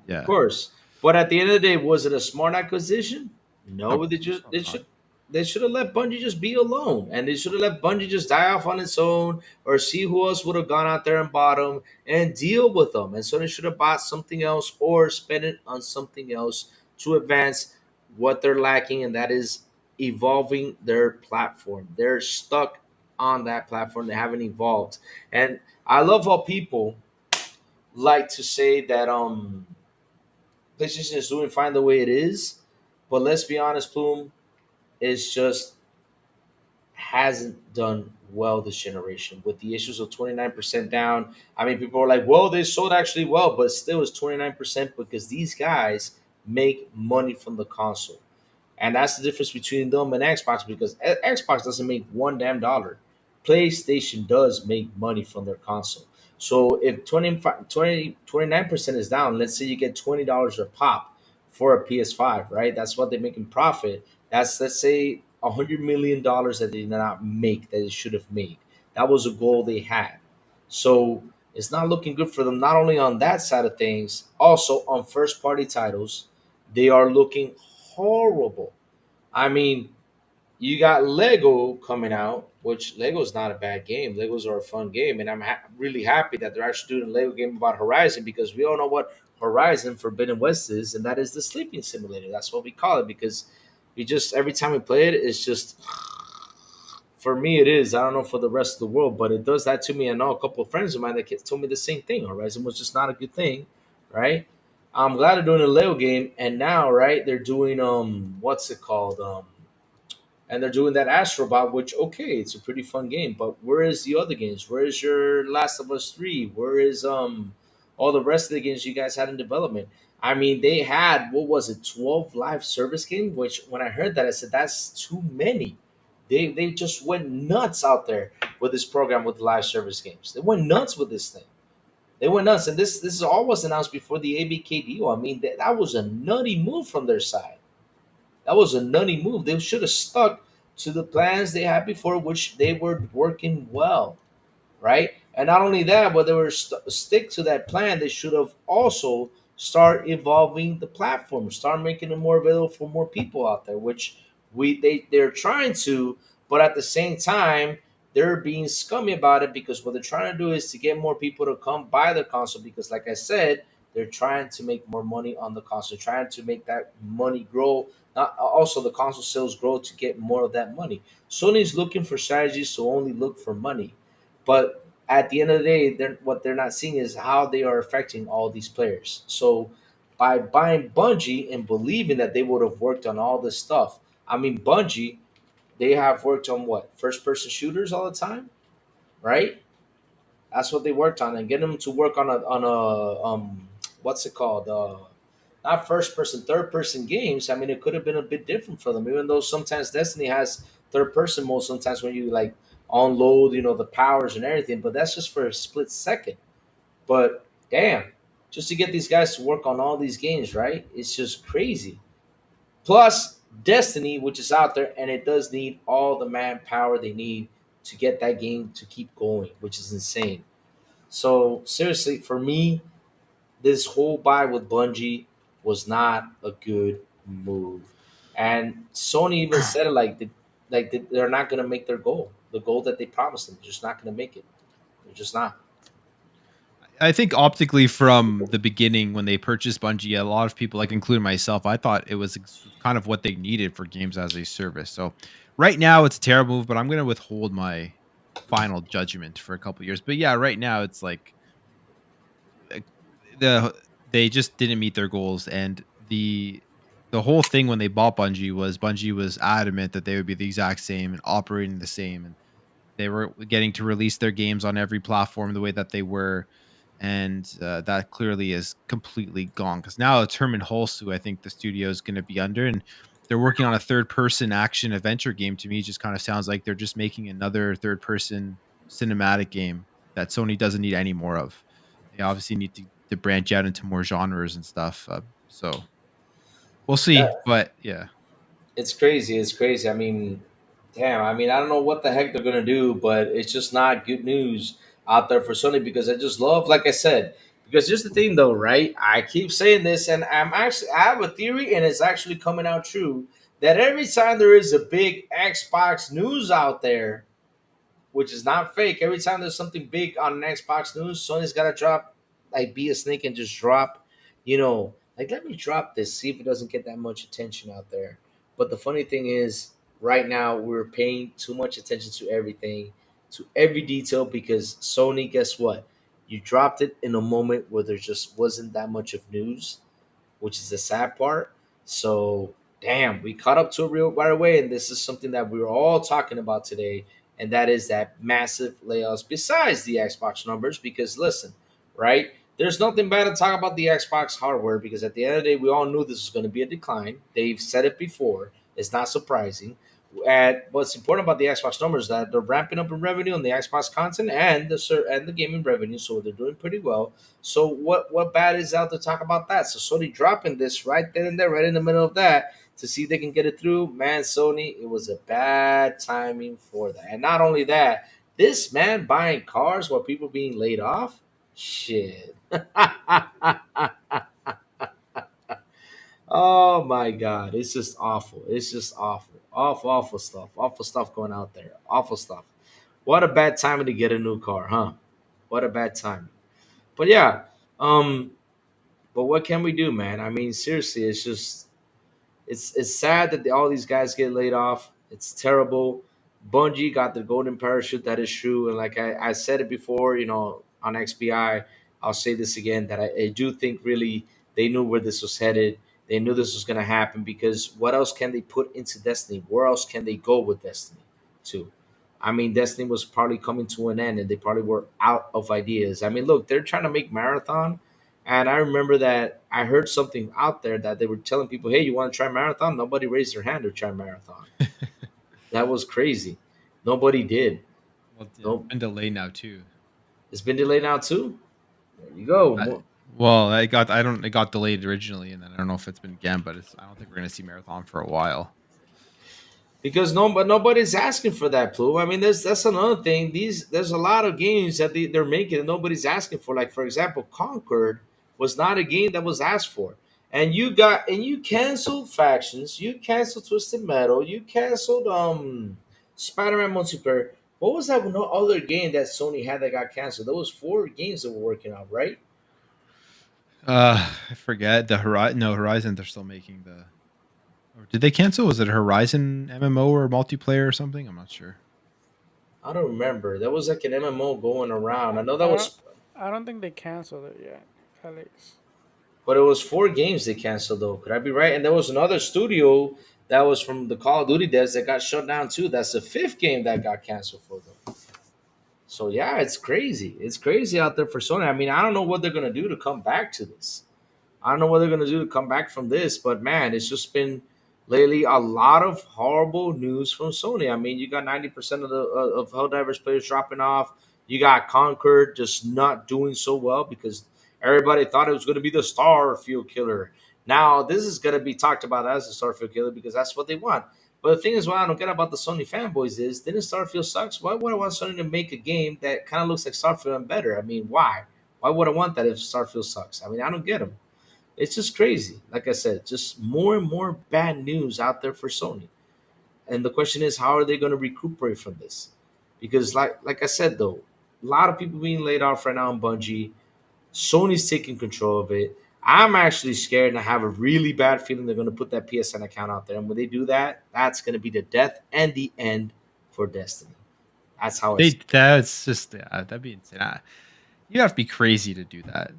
Yeah. course. But at the end of the day, was it a smart acquisition? No, No, probably not. they should have let Bungie just be alone, and they should have let Bungie just die off on its own, or see who else would have gone out there and bought them and deal with them. And so they should have bought something else or spent it on something else to advance what they're lacking, and that is evolving their platform. They're stuck on that platform. They haven't evolved, and I love how people like to say that PlayStation is doing fine the way it is, but let's be honest, Plume, it's just hasn't done well this generation with the issues of 29% down. I mean, people are like, well, they sold actually well, but still it's 29% because these guys make money from the console. And that's the difference between them and Xbox because Xbox doesn't make one damn dollar. PlayStation does make money from their console. So if 29% is down, let's say you get $20 a pop for a PS5, right? That's what they make in profit. That's, let's say, $100 million that they did not make that they should have made. That was a goal they had. So it's not looking good for them, not only on that side of things, also on first party titles. They are looking horrible. I mean, you got Lego coming out, which Lego's not a bad game. Legos are a fun game, and I'm really happy that they're actually doing a Lego game about Horizon because we all know what Horizon Forbidden West is, and that is the sleeping simulator. That's what we call it because we just every time we play it, it's just for me it is. I don't know for the rest of the world, but it does that to me. I know a couple of friends of mine that told me the same thing. Horizon was just not a good thing, right? I'm glad they're doing a Lego game, and now right they're doing what's it called and they're doing that Astrobot, which okay, it's a pretty fun game. But where is the other games? Where is your Last of Us 3? Where is all the rest of the games you guys had in development? I mean, they had what was it, 12 live service games? Which when I heard that, I said that's too many. They just went nuts out there with this program with live service games. They went nuts with this thing. They went nuts, and this is all was announced before the ABK deal. I mean, that was a nutty move from their side. That was a nutty move. They should have stuck to the plans they had before, which they were working well, right? And not only that, but they were stick to that plan. They should have also start evolving the platform, start making it more available for more people out there, which they're trying to, but at the same time they're being scummy about it because what they're trying to do is to get more people to come buy the console because, like I said, they're trying to make more money on the console, trying to make that money grow. Not also the console sales grow to get more of that money. Sony's looking for strategies to only look for money, but at the end of the day, what they're not seeing is how they are affecting all these players. So by buying Bungie and believing that they would have worked on all this stuff, I mean Bungie, they have worked on what first person shooters all the time, right? That's what they worked on, and get them to work on a what's it called? Not first person, third person games. I mean, it could have been a bit different for them, even though sometimes Destiny has third person mode. Sometimes when you like unload, the powers and everything, but that's just for a split second. But damn, just to get these guys to work on all these games, right? It's just crazy. Plus Destiny, which is out there, and it does need all the manpower they need to get that game to keep going, which is insane. So seriously, for me, this whole buy with Bungie was not a good move. And Sony even said it they're not going to make their goal, the goal that they promised them. They're just not going to make it. They're just not. I think optically from the beginning when they purchased Bungie, a lot of people, like including myself, I thought it was kind of what they needed for games as a service. So right now it's a terrible move, but I'm going to withhold my final judgment for a couple years. But yeah, right now it's like uh, they just didn't meet their goals, and the whole thing when they bought Bungie was adamant that they would be the exact same and operating the same, and they were getting to release their games on every platform the way that they were, and that clearly is completely gone because now it's Herman Hulse who I think the studio is going to be under, and they're working on a third-person action adventure game. To me, it just kind of sounds like they're just making another third-person cinematic game that Sony doesn't need any more of. They obviously need to branch out into more genres and stuff. So we'll see, but yeah. It's crazy. It's crazy. I mean, damn. I mean, I don't know what the heck they're gonna do, but it's just not good news out there for Sony because I just love, like I said, because here's the thing, though, right? I keep saying this, and I have a theory, and it's actually coming out true that every time there is a big Xbox news out there, which is not fake. Every time there's something big on an Xbox news, Sony's got to drop, like, be a snake and just drop, like, let me drop this, see if it doesn't get that much attention out there. But the funny thing is, right now, we're paying too much attention to everything, to every detail, because Sony, guess what? You dropped it in a moment where there just wasn't that much of news, which is the sad part. So, damn, we caught up to it real right away, and this is something that we were all talking about today, and that is that massive layoffs. Besides the Xbox numbers, because listen, right? There's nothing bad to talk about the Xbox hardware because at the end of the day, we all knew this was going to be a decline. They've said it before. It's not surprising. And what's important about the Xbox numbers is that they're ramping up in revenue on the Xbox content and the gaming revenue, so they're doing pretty well. So what bad is out to talk about that? So Sony dropping this right then and there, right in the middle of that, to see if they can get it through. Man, Sony, it was a bad timing for that. And not only that, this man buying cars while people being laid off. Shit. Oh my god, it's just awful. It's just awful. Awful, awful stuff. Awful stuff going out there. Awful stuff. What a bad timing to get a new car, huh? What a bad time. But yeah, um, but what can we do, man? I mean, seriously, it's sad that all these guys get laid off. It's terrible. Bungie got the golden parachute. That is true. And like I said it before, on XBI, I'll say this again that I do think really they knew where this was headed. They knew this was going to happen because what else can they put into Destiny? Where else can they go with Destiny? To, I mean, Destiny was probably coming to an end, and they probably were out of ideas. I mean, look, they're trying to make Marathon, and I remember that I heard something out there that they were telling people, "Hey, you want to try Marathon?" Nobody raised their hand to try Marathon. That was crazy. Nobody did. Well, yeah, it's No, been delayed now too. it's been delayed now too. There you go. Well, it got delayed originally, and then I don't know if it's been again, but I don't think we're gonna see Marathon for a while. Because but nobody's asking for that, Plume. I mean, that's another thing. There's a lot of games that they're making and nobody's asking for. Like for example, Conquered was not a game that was asked for, and you canceled factions, you canceled Twisted Metal, you canceled Spider-Man multiplayer. What was that no other game that Sony had that got canceled? There was four games that were working out, right? I forget the Horizon. No, Horizon. They're still making the. Or did they cancel? Was it Horizon MMO or multiplayer or something? I'm not sure. I don't remember. There was like an MMO going around. I know that I don't was I don't think they canceled it yet. At least. But it was four games they canceled, though. Could I be right? And there was another studio that was from the Call of Duty devs that got shut down too. That's the fifth game that got canceled for them. So yeah, it's crazy. It's crazy out there for Sony. I mean, I don't know what they're gonna do to come back to this. I don't know what they're gonna do to come back from this, but man, it's just been lately a lot of horrible news from Sony. I mean, you got 90% of Helldivers players dropping off. You got Conquer just not doing so well because everybody thought it was going to be the Starfield killer. Now this is going to be talked about as the Starfield killer because that's what they want. But the thing is, what I don't get about the Sony fanboys is, didn't Starfield sucks? Why would I want Sony to make a game that kind of looks like Starfield and better? I mean, why? Why would I want that if Starfield sucks? I mean, I don't get them. It's just crazy. Like I said, just more and more bad news out there for Sony. And the question is, how are they going to recuperate from this? Because, like I said, though, a lot of people being laid off right now in Bungie. Sony's taking control of it. I'm actually scared and I have a really bad feeling they're going to put that PSN account out there. And when they do that, that's going to be the death and the end for Destiny. That's how it's. That's just that'd be insane. You have to be crazy to do that.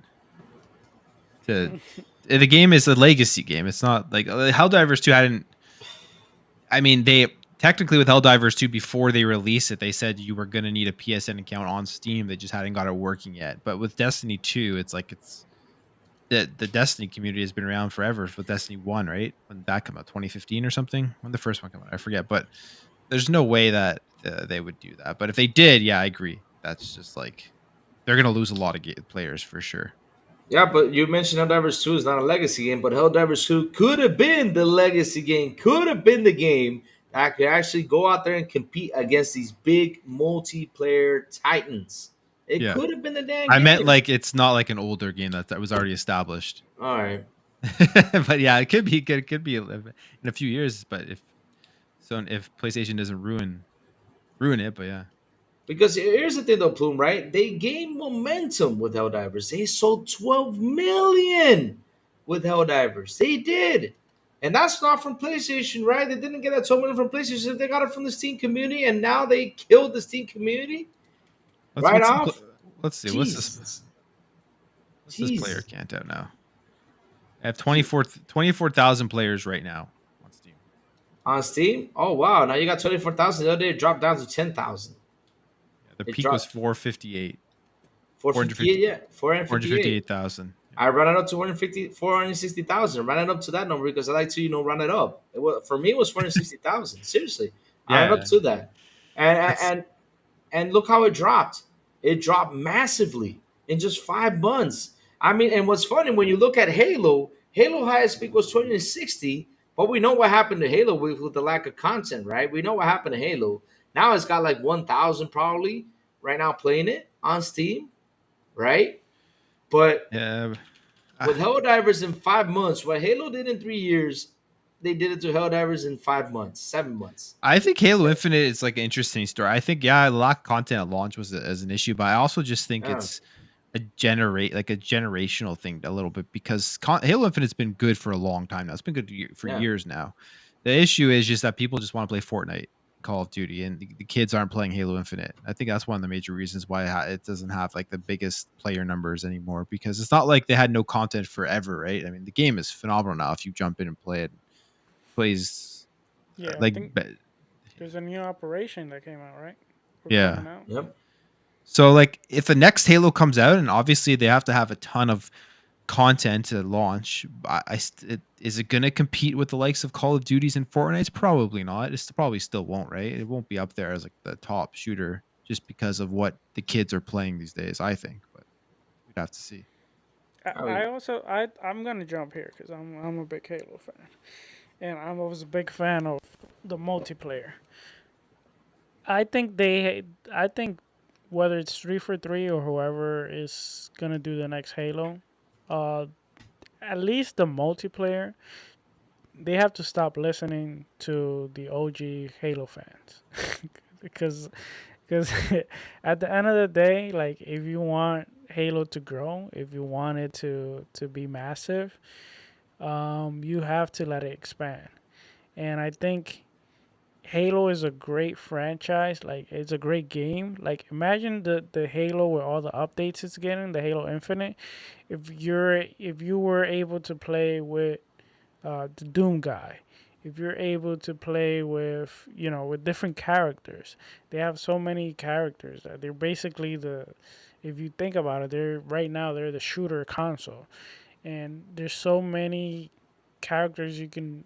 The game is a legacy game. It's not like Helldivers 2 hadn't. I mean, they technically with Helldivers 2 before they released it, they said you were going to need a PSN account on Steam. They just hadn't got it working yet. But with Destiny 2, it's like the Destiny community has been around forever with Destiny 1, right? When that came out, 2015 or something. When the first one came out, I forget. But there's no way that they would do that. But if they did, yeah, I agree. That's just like they're going to lose a lot of players for sure. Yeah, but you mentioned Helldivers 2 is not a legacy game, but Helldivers 2 could have been the legacy game, could have been the game that could actually go out there and compete against these big multiplayer titans. It Yeah. could have been the damn I meant game. like it's not like an older game that was already established. All right. But yeah, it could be good. It could be in a few years. But if PlayStation doesn't ruin it, but yeah, Because here's the thing, though, Plume, right? They gained momentum with Helldivers. They sold 12 million with Helldivers. They did. And that's not from PlayStation, right? They didn't get that 12 million from PlayStation. They got it from the Steam community, and now they killed the Steam community let's right what's the off. let's see Jesus. what's this player Jesus. count out now? I have 24,000 players right now on Steam. On Steam? Oh, wow. Now you got 24,000. The other day it dropped down to 10,000. Yeah, the It peak was dropped 458, 458, yeah. 458. 458,000. Yeah. I ran it up to 460,000. Ran it up to that number because I like to, run it up. For me, it was 460,000. Seriously, I ran up Yeah, to that, and that's and and look how it dropped. It dropped massively in just 5 months. I mean, and what's funny when you look at Halo, Halo highest peak was 260, but we know what happened to Halo with the lack of content, right? We know what happened to Halo. Now it's got like 1,000 probably right now playing it on Steam, right? But yeah. with Ah, Helldivers in 5 months, what Halo did in 3 years, they did it to Helldivers in 5 months, 7 months. I think Halo Infinite is like an interesting story. I think yeah, lack content at launch was as an issue, but I also just think Yeah, it's a generational thing a little bit because Halo Infinite's been good for a long time now. It's been good for yeah. years now. The issue is just that people just want to play Fortnite, Call of Duty, and the kids aren't playing Halo Infinite. I think that's one of the major reasons why it doesn't have like the biggest player numbers anymore because it's not like they had no content forever, right? I mean, the game is phenomenal now if you jump in and play it. Plays Yeah, I like think there's a new operation that came out, right? We're yeah. coming out. Yep. So like if the next Halo comes out, and obviously they have to have a ton of content at launch, is it going to compete with the likes of Call of Duties and Fortnite? Probably not. It's probably still won't, right? It won't be up there as like the top shooter just because of what the kids are playing these days, I think. But we'd have to see. Oh, I also I'm gonna jump here because I'm a big Halo fan, and I was a big fan of the multiplayer. I think whether it's 343 or whoever is gonna do the next Halo, uh, at least the multiplayer, they have to stop listening to the OG Halo fans, because because at the end of the day, like if you want Halo to grow, if you want it to be massive, you have to let it expand. And I think Halo is a great franchise. Like it's a great game. Like imagine the Halo with all the updates it's getting, the Halo Infinite. If you were able to play with the Doom guy, if you're able to play with with different characters, they have so many characters that they're basically if you think about it, they're right now they're the shooter console, and there's so many characters you can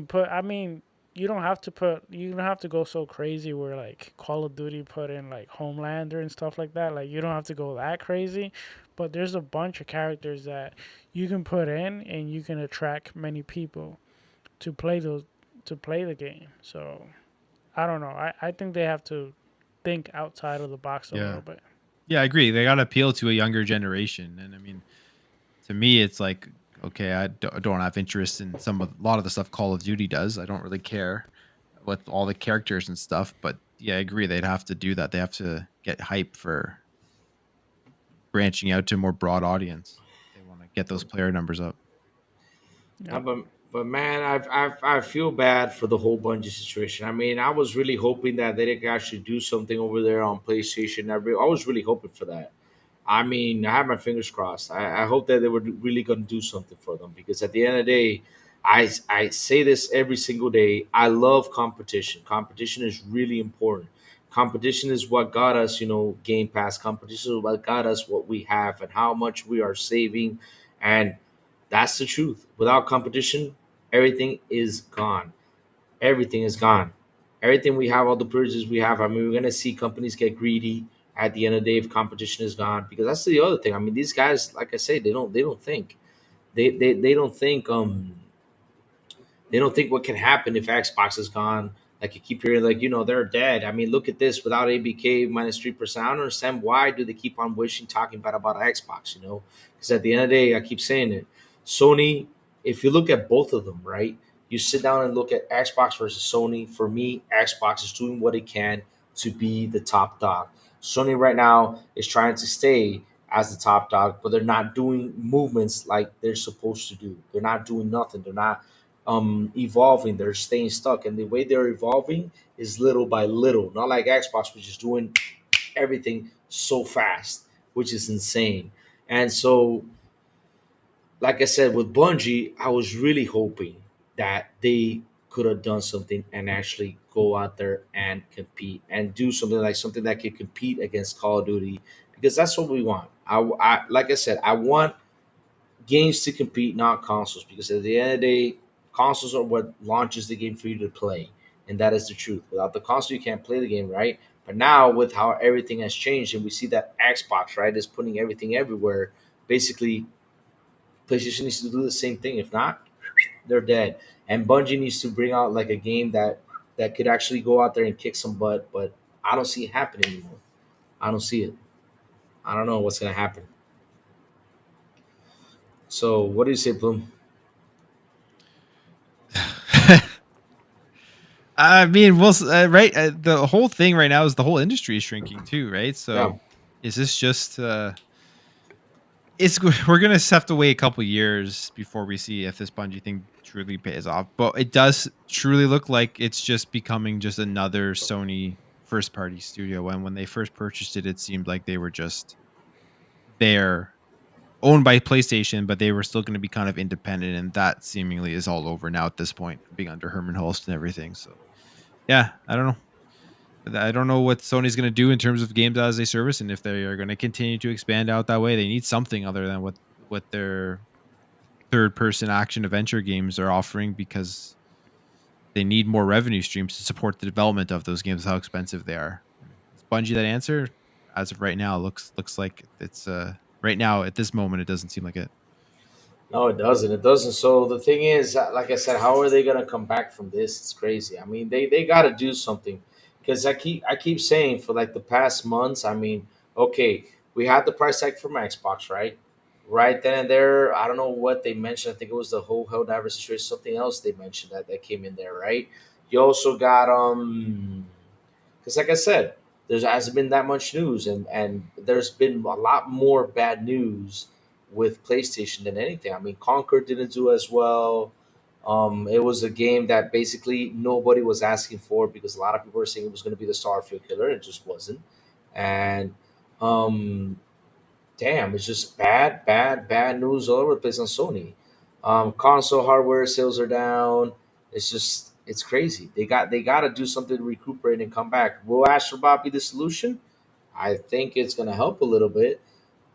put. I mean, you don't have to go so crazy where like Call of Duty put in like Homelander and stuff like that. Like you don't have to go that crazy, but there's a bunch of characters that you can put in and you can attract many people to play the game. So I don't know. I think they have to think outside of the box a Yeah. little bit. Yeah, I agree. They got to appeal to a younger generation. And I mean, to me, it's like, okay, don't have interest in a lot of the stuff Call of Duty does. I don't really care with all the characters and stuff. But yeah, I agree. They'd have to do that. They have to get hype for branching out to a more broad audience. They want to get those player numbers up. yeah, Yep. but man, I feel bad for the whole Bungie situation. I mean, I was really hoping that they could actually do something over there on PlayStation. I was really hoping for that. I mean, I have my fingers crossed. I hope that they were really going to do something for them because at the end of the day, I say this every single day. I love competition. Competition is really important. Competition is what got us, Game Pass. Competition is what got us what we have and how much we are saving. And that's the truth. Without competition, everything is gone. Everything is gone. Everything we have, all the privileges we have. I mean, we're gonna see companies get greedy, at the end of the day if competition is gone, because that's the other thing. I mean, these guys, like I say, they don't think they don't think they don't think what can happen if Xbox is gone. Like you keep hearing, like they're dead. I mean, look at this without ABK -3%. I don't understand why do they keep on wishing talking about Xbox. Because at the end of the day, I keep saying it. Sony, if you look at both of them, right, you sit down and look at Xbox versus Sony. For me, Xbox is doing what it can to be the top dog. Sony right now is trying to stay as the top dog, but they're not doing movements like they're supposed to do. They're not doing nothing. They're not evolving. They're staying stuck, and the way they're evolving is little by little. Not like Xbox, which is doing everything so fast, which is insane. And so, like I said, with Bungie, I was really hoping that they could have done something and actually go out there and compete and do something that could compete against Call of Duty, because that's what we want. Like I said, I want games to compete, not consoles, because at the end of the day, consoles are what launches the game for you to play, and that is the truth. Without the console, you can't play the game, right? But now, with how everything has changed, and we see that Xbox, right, is putting everything everywhere, basically, PlayStation needs to do the same thing. If not, they're dead. And Bungie needs to bring out like a game that could actually go out there and kick some butt, but I don't see it happening anymore. I don't see it. I don't know what's gonna happen. So, what do you say, Bloom? I mean, right. The whole thing right now is the whole industry is shrinking too, right? Yeah. So, is this just? We're gonna have to wait a couple years before we see if this Bungie thing truly pays off. But it does truly look like it's just becoming just another Sony first party studio. And when they first purchased it, it seemed like they were just there, owned by PlayStation, but they were still going to be kind of independent. And that seemingly is all over now at this point, being under Herman Hulst and everything. So yeah, I don't know. I don't know what Sony's going to do in terms of games as a service, and if they are going to continue to expand out that way. They need something other than what their third person action adventure games are offering, because they need more revenue streams to support the development of those games. How expensive they are. Is Bungie that answer? As of right now, looks like it's right now at this moment it doesn't seem like it. No, it doesn't. It doesn't. So the thing is, like I said, how are they gonna come back from this? It's crazy. I mean, they got to do something, because I keep saying for like the past months. I mean, okay, we had the price tag from Xbox, right? Right then and there, I don't know what they mentioned. I think it was the whole Helldiver situation. Something else they mentioned that came in there, right? You also got because like I said, there hasn't been that much news, and there's been a lot more bad news with PlayStation than anything. I mean, Conquer didn't do as well. It was a game that basically nobody was asking for, because a lot of people were saying it was going to be the Starfield killer. It just wasn't. And um, damn, it's just bad, bad, bad news all over the place on Sony. Console hardware sales are down. It's crazy. They got to do something to recuperate and come back. Will Astrobot be the solution? I think it's going to help a little bit,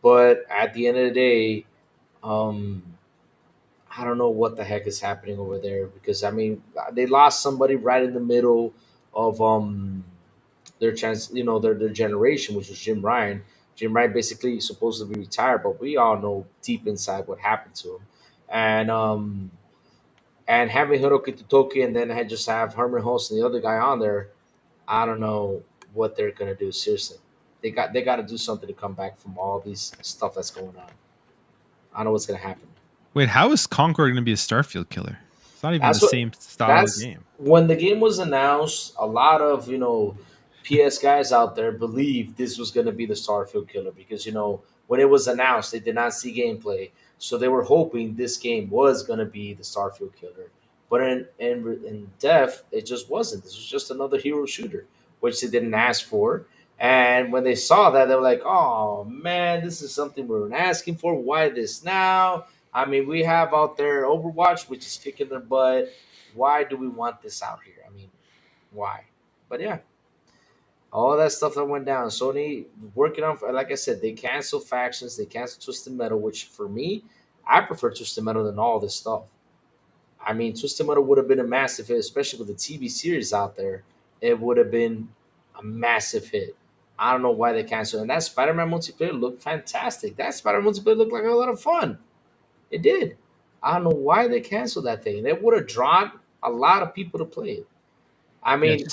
but at the end of the day, um, I don't know what the heck is happening over there, because I mean they lost somebody right in the middle of their chance, their generation, which was Jim Ryan. Jim Ryan basically supposed to be retired, but we all know deep inside what happened to him, and having Hiroki Totoki and then had just have Herman Hulst and the other guy on there, I don't know what they're gonna do. Seriously, they got to do something to come back from all these stuff that's going on. I don't know what's gonna happen. Wait, how is Concord going to be a Starfield killer? It's not even the That's what. same style of That's game. when the game was announced. A lot of PS guys out there believed this was going to be the Starfield killer, because when it was announced, they did not see gameplay, so they were hoping this game was going to be the Starfield killer. But in depth, it just wasn't. This was just another hero shooter, which they didn't ask for. And when they saw that, they were like, "Oh man, this is something we weren't asking for. Why this now?" I mean, we have out there Overwatch, which is kicking their butt. Why do we want this out here? I mean, why? But yeah, all that stuff that went down. Sony working on, like I said, they canceled factions, they canceled Twisted Metal, which for me, I prefer Twisted Metal than all this stuff. I mean, Twisted Metal would have been a massive hit, especially with the TV series out there. It would have been a massive hit. I don't know why they canceled. And that Spider-Man multiplayer looked fantastic. That Spider-Man multiplayer looked like a lot of fun. It did. I don't know why they canceled that thing. They would have drawn a lot of people to play it. I Yeah, mean,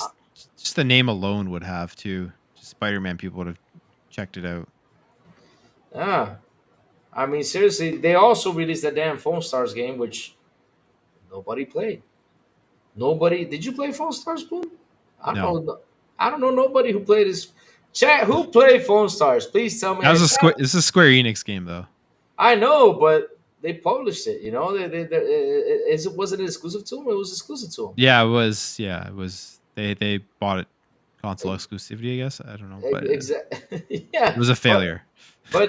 just the name alone would have too. Just Spider-Man people would have checked it out. uh, I mean, seriously, they also released that damn Phone Stars game, which nobody played. Nobody. Did you play Phone Stars, Boom? I don't No. know. I don't know nobody who played this. Chat, who played Phone Stars? Please tell me. That was And a chat, Square. This is a Square Enix game though. I know, but they published it. You know, is it was it exclusive to them? It was exclusive to Yeah, it was. Yeah, it was. They bought it console them. exclusivity. I guess I don't know, but it Exactly. Yeah, was a but failure.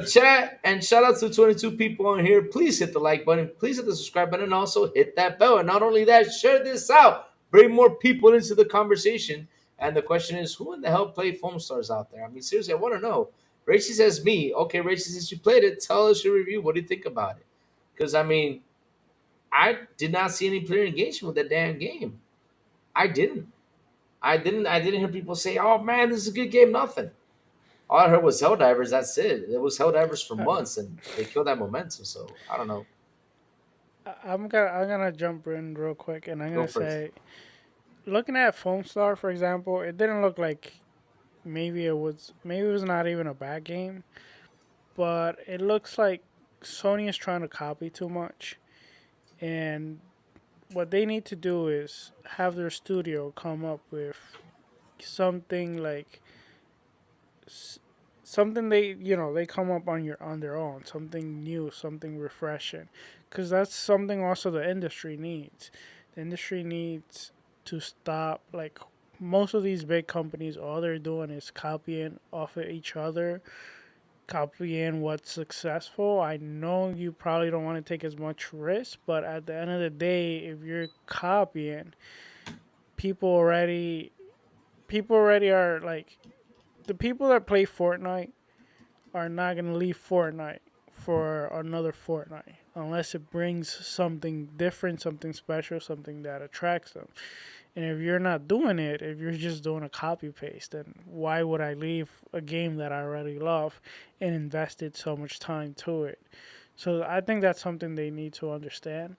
chat and shout out to 22 people on here. Please hit the like button. Please hit the subscribe button and also hit that bell. And not only that, share this out. Bring more people into the conversation. And the question is, who in the hell play Foam Stars out there? I mean, seriously, I want to know. Rachel says me. Okay, Rachel, since you played it, tell us your review. What do you think about it? Because I mean, I did not see any player engagement with that damn game. I didn't. I didn't hear people say, "Oh man, this is a good game." Nothing. All I heard was Helldivers. That's it. It was Helldivers for Uh, months, and they killed that momentum. So I don't know. I'm gonna jump in real quick, and I'm Go gonna first. say, looking at Foam Star, for example, it didn't look like maybe it was not even a bad game, but it looks like Sony is trying to copy too much, and what they need to do is have their studio come up with something like s- something they come up on their own, something new, something refreshing, because that's something also the industry needs. The industry needs to stop, like, most of these big companies, all they're doing is copying off of each other, copying what's successful. I know you probably don't want to take as much risk, but at the end of the day, if you're copying, people already people already are like, the people that play Fortnite are not going to leave Fortnite for another Fortnite unless it brings something different, something special, something that attracts them. And if you're not doing it, if you're just doing a copy paste, then why would I leave a game that I already love and invested so much time to it? So I think that's something they need to understand.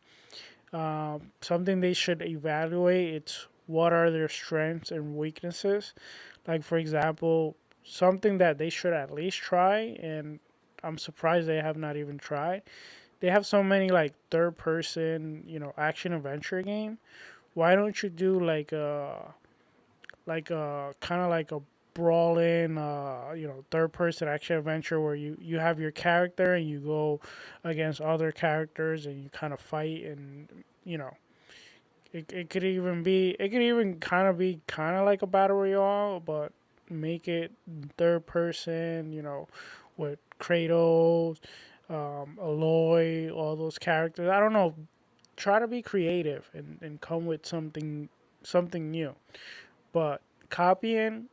Something they should evaluate. It's what are their strengths and weaknesses. Like, for example, something that they should at least try, and I'm surprised they have not even tried. They have so many like third person, action adventure game. Why don't you do like a kind of like a brawling, third person action adventure where you have your character and you go against other characters and you kind of fight, and you know it could even kind of like a battle royale, but make it third person, with Kratos, Aloy, all those characters. I don't know. Try to be creative and come with something new. But copying,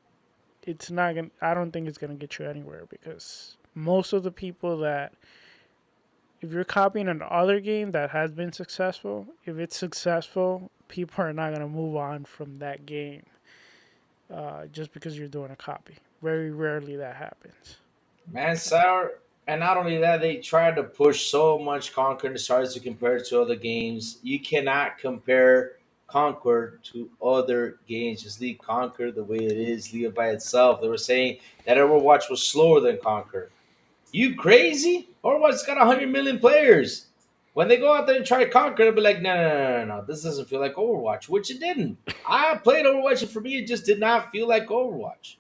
it's not gonna. I don't think it's gonna get you anywhere, because most of the people that, if you're copying an other game that has been successful, if it's successful, people are not gonna move on from that game, just because you're doing a copy. Very rarely that happens. Man, Sour, and not only that, they tried to push so much Conquer and started to compare it to other games. You cannot compare Conquer to other games. Just leave Conquer the way it is, leave it by itself. They were saying that Overwatch was slower than Conquer. You crazy? Overwatch's got 100 million players. When they go out there and try to conquer, they'll be like, no, no, no, no, no. This doesn't feel like Overwatch, which it didn't. I played Overwatch, and for me, it just did not feel like Overwatch.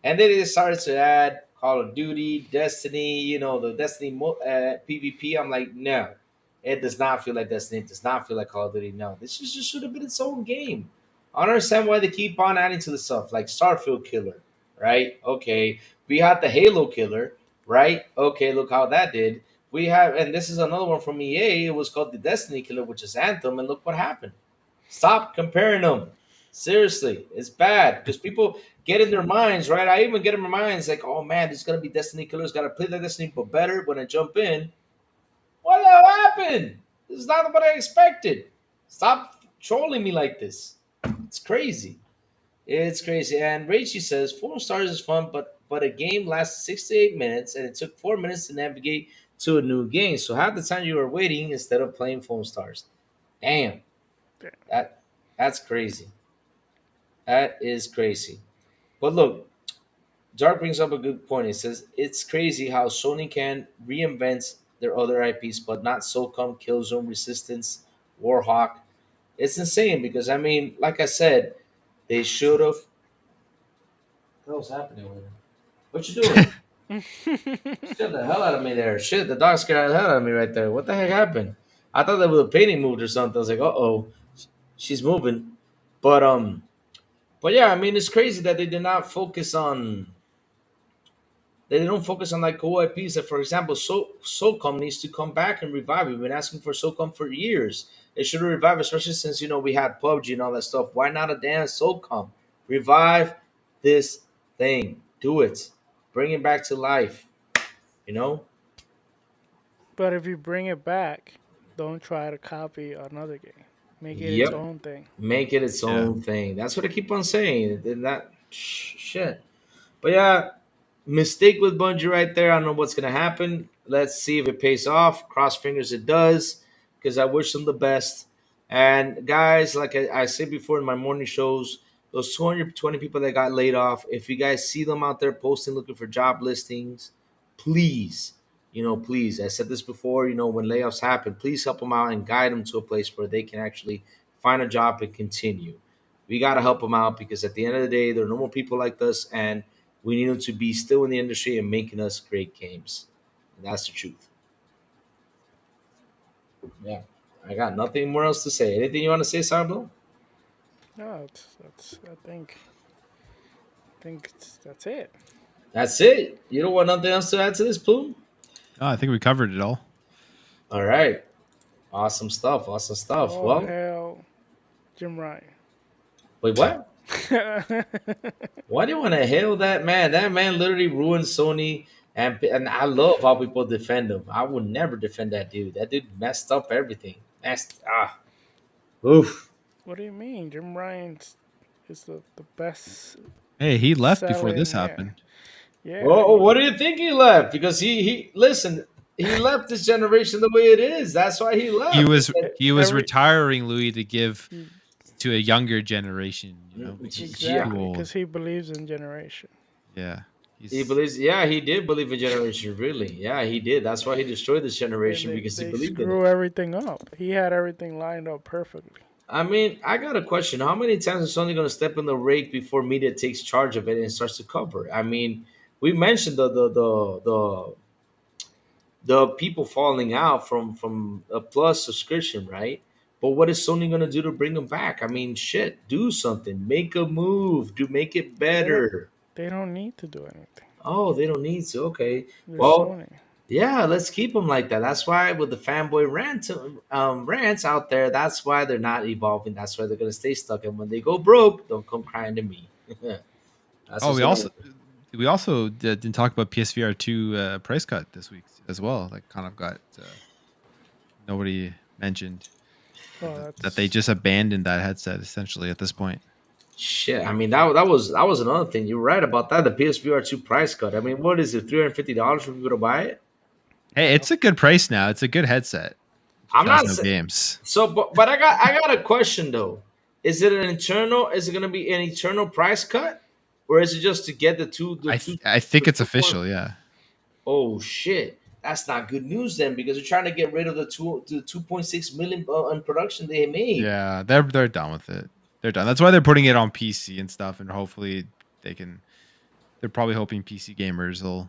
And then they started to add Call of Duty, Destiny, the Destiny PvP. I'm like, no, it does not feel like Destiny. It does not feel like Call of Duty. No, just should have been its own game. I don't understand why they keep on adding to the stuff like Starfield Killer, right? Okay, we had the Halo Killer, right? Okay, look how that did. We have, and this is another one from EA. It was called the Destiny Killer, which is Anthem, and look what happened. Stop comparing them. Seriously, it's bad because people get in their minds, right? I even get in my minds like, oh man, there's gonna be Destiny killers, gotta play the Destiny, but better when I jump in. What the hell happened? This is not what I expected. Stop trolling me like this. It's crazy. It's crazy. And Rachie says, 4 stars is fun, but but a game lasts 6 to 8 minutes, and it took 4 minutes to navigate to a new game. So half the time you were waiting instead of playing Foam Stars. Damn, that that's crazy. That is crazy. But look, Dark brings up a good point. It says it's crazy how Sony can reinvent their other IPs, but not SOCOM, Killzone, Resistance, Warhawk. It's insane because I mean, like I said, they should have. What was happening with him? What you doing? Scared the hell out of me there. Shit, the dog scared the hell out of me right there. What the heck happened? I thought that was a painting moved or something. I was like, uh oh, she's moving. But but yeah, I mean, it's crazy that they did not focus on. They don't focus on like cool IPs. That, for example, SOCOM needs to come back and revive. We've been asking for SOCOM for years. It should revive, especially since we had PUBG and all that stuff. Why not a damn SOCOM? Revive this thing. Do it. Bring it back to life. You know. But if you bring it back, don't try to copy another game. Make it its Yep. own thing. Make it its Yeah. own thing. That's what I keep on saying. And that shit. But yeah, mistake with Bungie right there. I don't know what's gonna happen. Let's see if it pays off. Cross fingers it does, because I wish them the best. And guys, like I said before in my morning shows, those 220 people that got laid off, if you guys see them out there posting looking for job listings, please, please. I said this before. When layoffs happen, please help them out and guide them to a place where they can actually find a job and continue. We got to help them out because at the end of the day, they're normal people like us, and we need them to be still in the industry and making us great games. And that's the truth. Yeah. I got nothing more else to say. Anything you want to say, Sourblow? No, that's I think that's it. That's it. You don't want nothing else to add to this, Plume? Oh, I think we covered it all. All right. Awesome stuff. Awesome stuff. Oh Well, hell, Jim Ryan. wait, what? Why do you want to hail that man? That man literally ruined Sony, and I love how people defend him. I would never defend that dude. That dude messed up everything. Oof. What do you mean? Jim Ryan is the best Hey, he left before this selling. Yeah, happened. yeah. Well, what do you think he left? Because he listen, he left this generation the way it is. That's why he He left. He was said, he was Every retiring Louis to give he- to a younger generation, because he's too exactly old. because he believes in generation. Yeah. he He's believes. Yeah, he did believe in generation. Really, yeah, he did. That's why he destroyed this And generation they, because he they believed in it. screw everything up. He had everything lined up perfectly. I mean, I got a question. How many times is Sony going to step in the rake before media takes charge of it and starts to cover? I mean, we mentioned the people falling out from a plus subscription, right? But what is Sony gonna do to bring them back? I mean, shit, do something, make a move, do make it They don't. better. They don't need to do anything. Oh, they don't need to. Okay, They're well, Sony. yeah, let's keep them like that. That's why with the fanboy rants out there, that's why they're not evolving. That's why they're gonna stay stuck. And when they go broke, don't come crying to me. That's Oh, what's we gonna. also we also didn't talk about PSVR 2 price cut this week as well. Like, kind of got nobody mentioned Oh, that they that's just abandoned that headset essentially at this point. Shit, I mean that was another thing. You're right about that. The PSVR 2 price cut. I mean, what is it? $350 for people to buy it? Hey, it's a good price now. It's a good headset. It just I'm has not no sa- games. so, but I got a question though. Is it an internal? Is it going to be an eternal price cut, or is it just to get I think the it's 2 point? official. Yeah. Oh shit, that's not good news then because they're trying to get rid of the 2.6 million in production they made. Yeah, they're done with it. They're done. That's why they're putting it on PC and stuff, and hopefully they can. They're probably hoping PC gamers will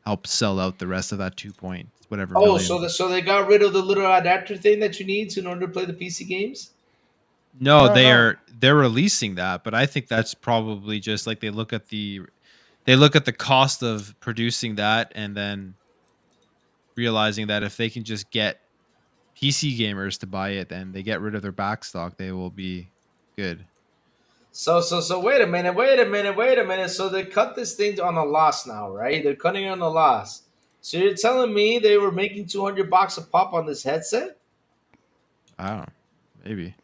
help sell out the rest of that 2 point whatever Oh, million. so they got rid of the little adapter thing that you need in order to play the PC games. No, no. they're releasing that, but I think that's probably just like they look at the cost of producing that and then realizing that if they can just get PC gamers to buy it and they get rid of their backstock, they will be good. So wait a minute, wait a minute, wait a minute. So they cut this thing on a loss now, right? They're cutting it on a loss. So you're telling me they were making $200 a pop on this headset? I don't know. Maybe.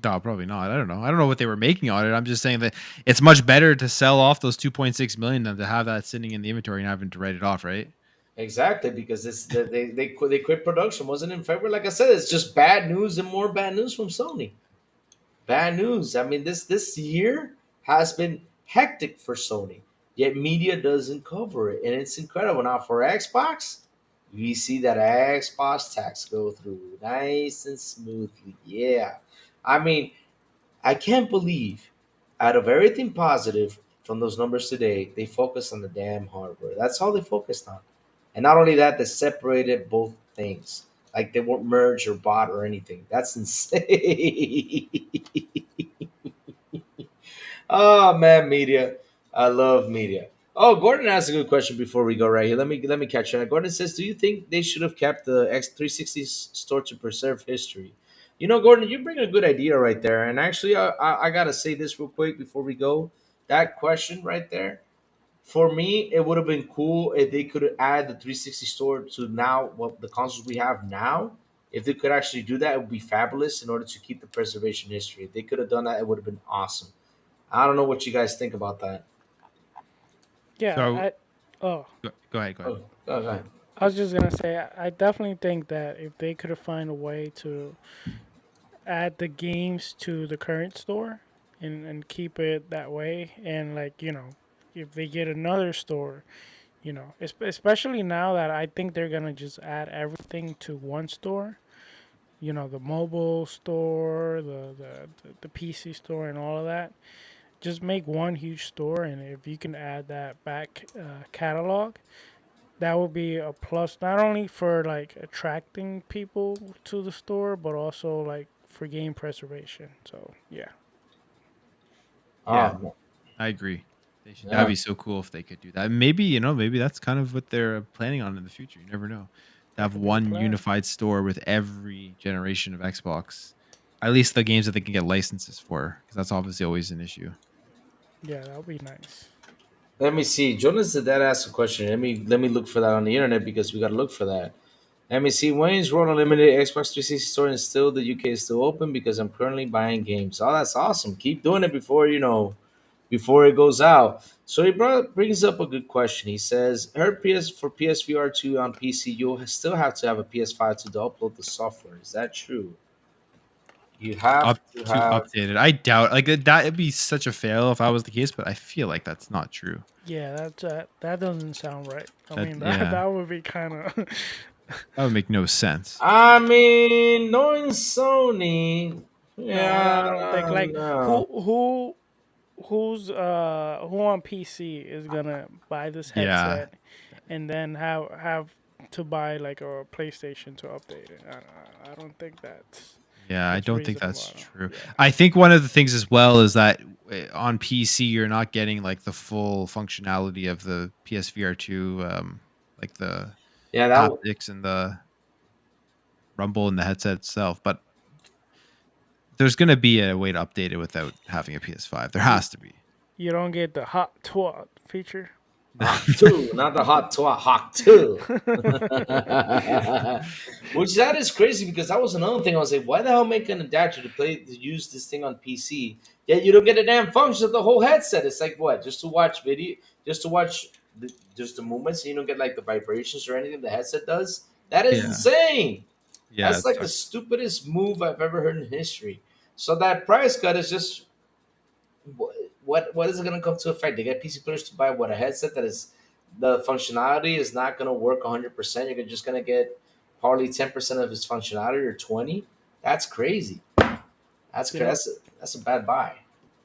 No, probably not. I don't know. I don't know what they were making on it. I'm just saying that it's much better to sell off those 2.6 million than to have that sitting in the inventory and having to write it off, right? Exactly, because they quit production. Wasn't in February. Like I said, it's just bad news and more bad news from Sony. Bad news. I mean, this year has been hectic for Sony. Yet media doesn't cover it, and it's incredible. Now for Xbox, we see that Xbox tax go through nice and smoothly. Yeah, I mean, I can't believe out of everything positive from those numbers today, they focused on the damn hardware. That's all they focused on. And not only that, they separated both things. Like they weren't merged or bought or anything. That's insane. Oh man, media. I love media. Oh, Gordon asked a good question before we go right here. Let me catch you. Gordon says, "Do you think they should have kept the X360 store to preserve history?" You know, Gordon, you bring a good idea right there. And actually, I gotta say this real quick before we go. That question right there, for me, it would have been cool if they could add the 360 store to now what the consoles we have now. If they could actually do that, it would be fabulous in order to keep the preservation history. If they could have done that, it would have been awesome. I don't know what you guys think about that. Yeah, So oh, go ahead, go ahead. Oh, go ahead. I was just gonna say, I definitely think that if they could have find a way to add the games to the current store and keep it that way, and like if they get another store, especially now that I think they're gonna just add everything to one store. The mobile store, the PC store, and all of that. Just make one huge store, and if you can add that back catalog, that would be a plus not only for like attracting people to the store, but also like for game preservation. So yeah, Yeah, Oh, I agree. They should. That'd yeah. be so cool if they could do that. Maybe maybe that's kind of what they're planning on in the future. You never know. To that have could be a one plan. unified store with every generation of Xbox, at least the games that they can get licenses for, because that's obviously always an issue. Yeah, that would be nice. Let me see. Jonas did that ask a question. Let me look for that on the internet because we got to look for that. Let me see. Wayne's World Unlimited Xbox 360 store and still the UK is still open because I'm currently buying games. Oh, that's awesome. Keep doing it before it goes out. So brings up a good question. He says, "Her PS for PSVR 2 on PC, you'll still have to have a PS5 to upload the software. Is that true? You have Up to to have." updated. I doubt like that'd be such a fail if I was the case, but I feel like that's not true. Yeah, that doesn't sound right. I That mean that yeah, that would be kind of that would make no sense. I mean, knowing Sony, no. yeah, I don't think like no. who on PC is gonna buy this Yeah, headset and then have to buy like a PlayStation to update it. I don't think yeah, I that's don't think reasonable that's at all. true. Yeah, I think one of the things as well is that on PC you're not getting like the full functionality of the PSVR 2, like the Yeah, that haptics and the rumble in the headset itself. But there's going to be a way to update it without having a PS5. There you has to be. you don't get the hot twat feature. hot two, not the hot twat, hot two. Which that is crazy because that was another thing. I was like, why the hell make an adapter to use this thing on PC? Yet you don't get the damn function of the whole headset. It's like what? Just to watch video, just to watch just the movements, and you don't get like the vibrations or anything the headset does. That is Yeah. insane. Yeah, That's it's like the hard. stupidest move I've ever heard in history. So that price cut is just what is it going to come to effect? They get PC players to buy what a headset that is the functionality is not going to work 100%. You're just going to get probably 10% of its functionality or 20. That's crazy. That's you crazy. know, That's a bad buy.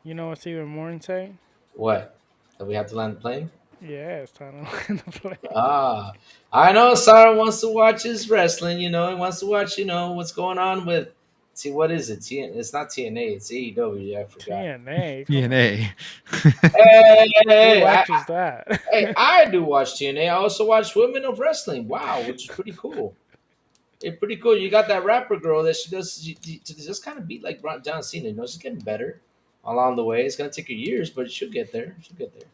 you know what's even more insane? What? That we have to land the plane? Yeah, it's time to land the plane. Ah, I know Sarah wants to watch his wrestling. He wants to watch. What's going on with. See, what is it? It's not TNA. It's AEW. I forgot. TNA, come on. DNA. Hey, hey, Who hey, watches that? hey, I do watch TNA. I also watch Women of Wrestling. Wow, which is pretty cool. It's pretty cool. You got that rapper girl that she just kind of beat like John Cena. She's getting better along the way. It's gonna take her years, but she'll get there. She'll get there.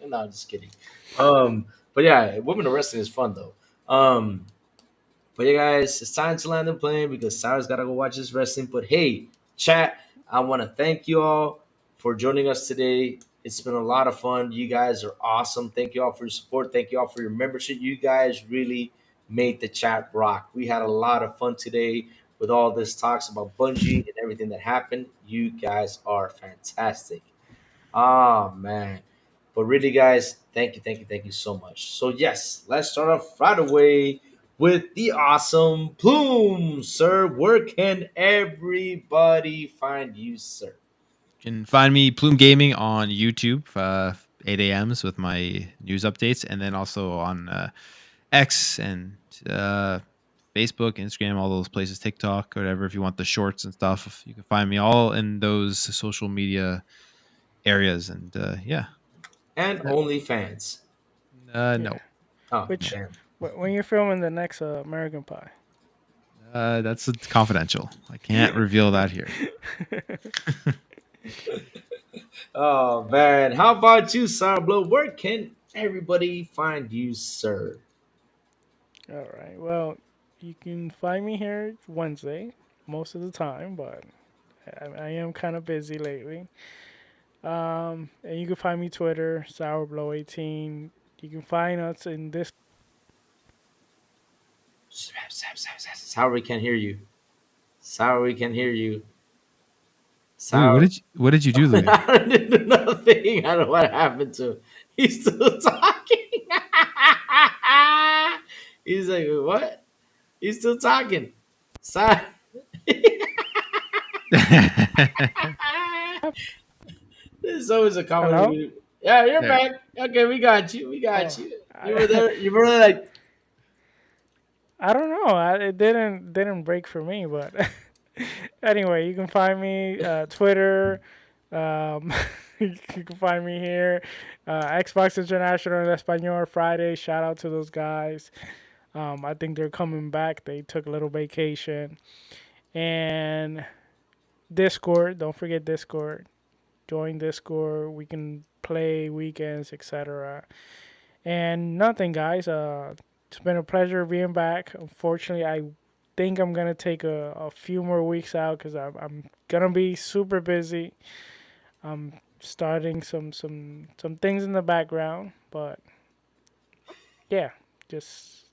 No, I'm just kidding. But yeah, Women of Wrestling is fun though. But yeah, guys, it's time to land the plane because Sarah's gotta go watch this wrestling. But hey, chat. I want to thank you all for joining us today. It's been a lot of fun. You guys are awesome. Thank you all for your support. Thank you all for your membership. You guys really made the chat rock. We had a lot of fun today with all this talks about Bungie and everything that happened. You guys are fantastic. Oh man. But really, guys, thank you so much. So yes, let's start off right away with the awesome Plume, sir. Where can everybody find you, sir? You can find me Plume Gaming on YouTube, 8 a.m.s with my news updates, and then also on X and Facebook, Instagram, all those places, TikTok, whatever. If you want the shorts and stuff, you can find me all in those social media areas. And yeah, And OnlyFans. Yeah. no, Oh, Which, damn. when you're filming the next American Pie? that's confidential. I can't reveal that here. Oh man. How about you, Sourblow? Where can everybody find you, sir? All right. Well, you can find me here Wednesday most of the time, but I am kind of busy lately. And you can find me Twitter, Sourblow18. You can find us in this. Sour, we can hear you. Sour, we can hear you. Louis, Sour. what did you do, Louis? I didn't do nothing. I don't know what happened to him. He's still talking. He's like, what? He's still talking. Sour. This is always a Hello? comedy. Yeah, you're There. back. Okay, we got you. We got Oh, you. You were there. You were like, I don't know. It didn't break for me, but anyway, you can find me Twitter. Um, you can find me here. Xbox International en Español Friday. Shout out to those guys. I think they're coming back. They took a little vacation. And Discord. Don't forget Discord. Join Discord. We can play weekends, etc. And nothing, guys. It's been a pleasure being back. Unfortunately, I think I'm gonna take a few more weeks out because I'm gonna be super busy. I'm starting some things in the background, but yeah, just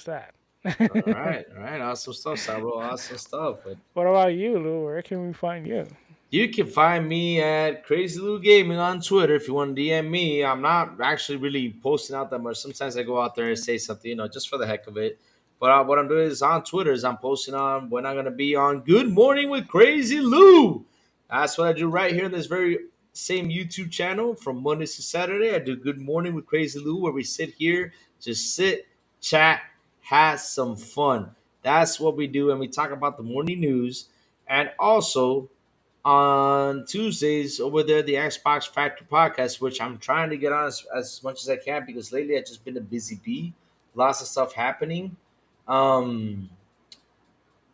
that. all right, awesome stuff, Sabo, awesome stuff. But What about you, Lou? Where can we find you? you can find me at Crazy Lou Gaming on Twitter if you want to DM me. I'm not actually really posting out that much. Sometimes I go out there and say something, just for the heck of it. But what I'm doing is on Twitter is I'm posting on when I'm gonna be on Good Morning with Crazy Lou. That's what I do right here in this very same YouTube channel from Mondays to Saturday. I do Good Morning with Crazy Lou where we sit here, just sit, chat, have some fun. That's what we do, and we talk about the morning news and also on Tuesdays over there, the Xbox Factory podcast, which I'm trying to get on as much as I can because lately I've just been a busy bee. Lots of stuff happening. Um,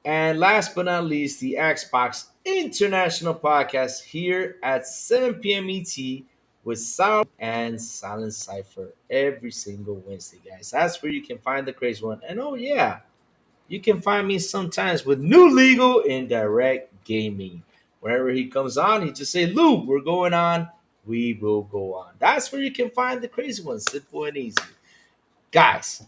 and last but not least, the Xbox International podcast here at 7 p.m. ET with Sound and Silent Cypher every single Wednesday, guys. That's where you can find the crazy one. And oh, yeah, you can find me sometimes with New Legal in Direct Gaming. Wherever he comes on, he just say, Lou, we're going on. We will go on. That's where you can find the crazy ones. Simple and easy. Guys,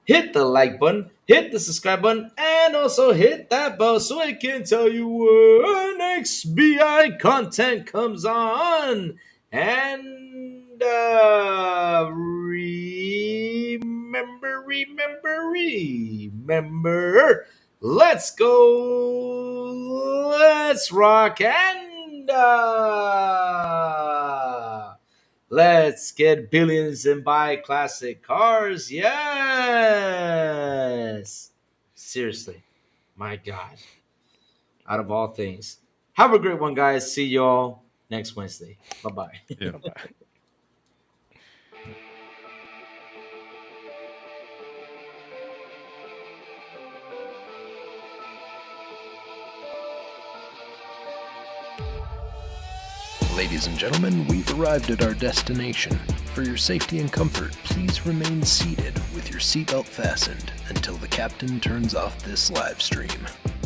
hit the like button, hit the subscribe button, and also hit that bell so I can tell you when XBI content comes on. And remember, let's go, let's rock, and let's get billions and buy classic cars. Yes. Seriously. My God. Out of all things. Have a great one, guys. See y'all next Wednesday. Bye bye. Yeah. Bye-bye. Ladies and gentlemen, we've arrived at our destination. For your safety and comfort, please remain seated with your seatbelt fastened until the captain turns off this live stream.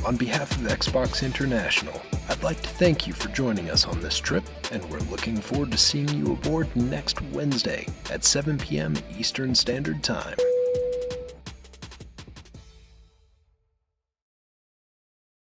On behalf of Xbox International, I'd like to thank you for joining us on this trip, and we're looking forward to seeing you aboard next Wednesday at 7 p.m. Eastern Standard Time.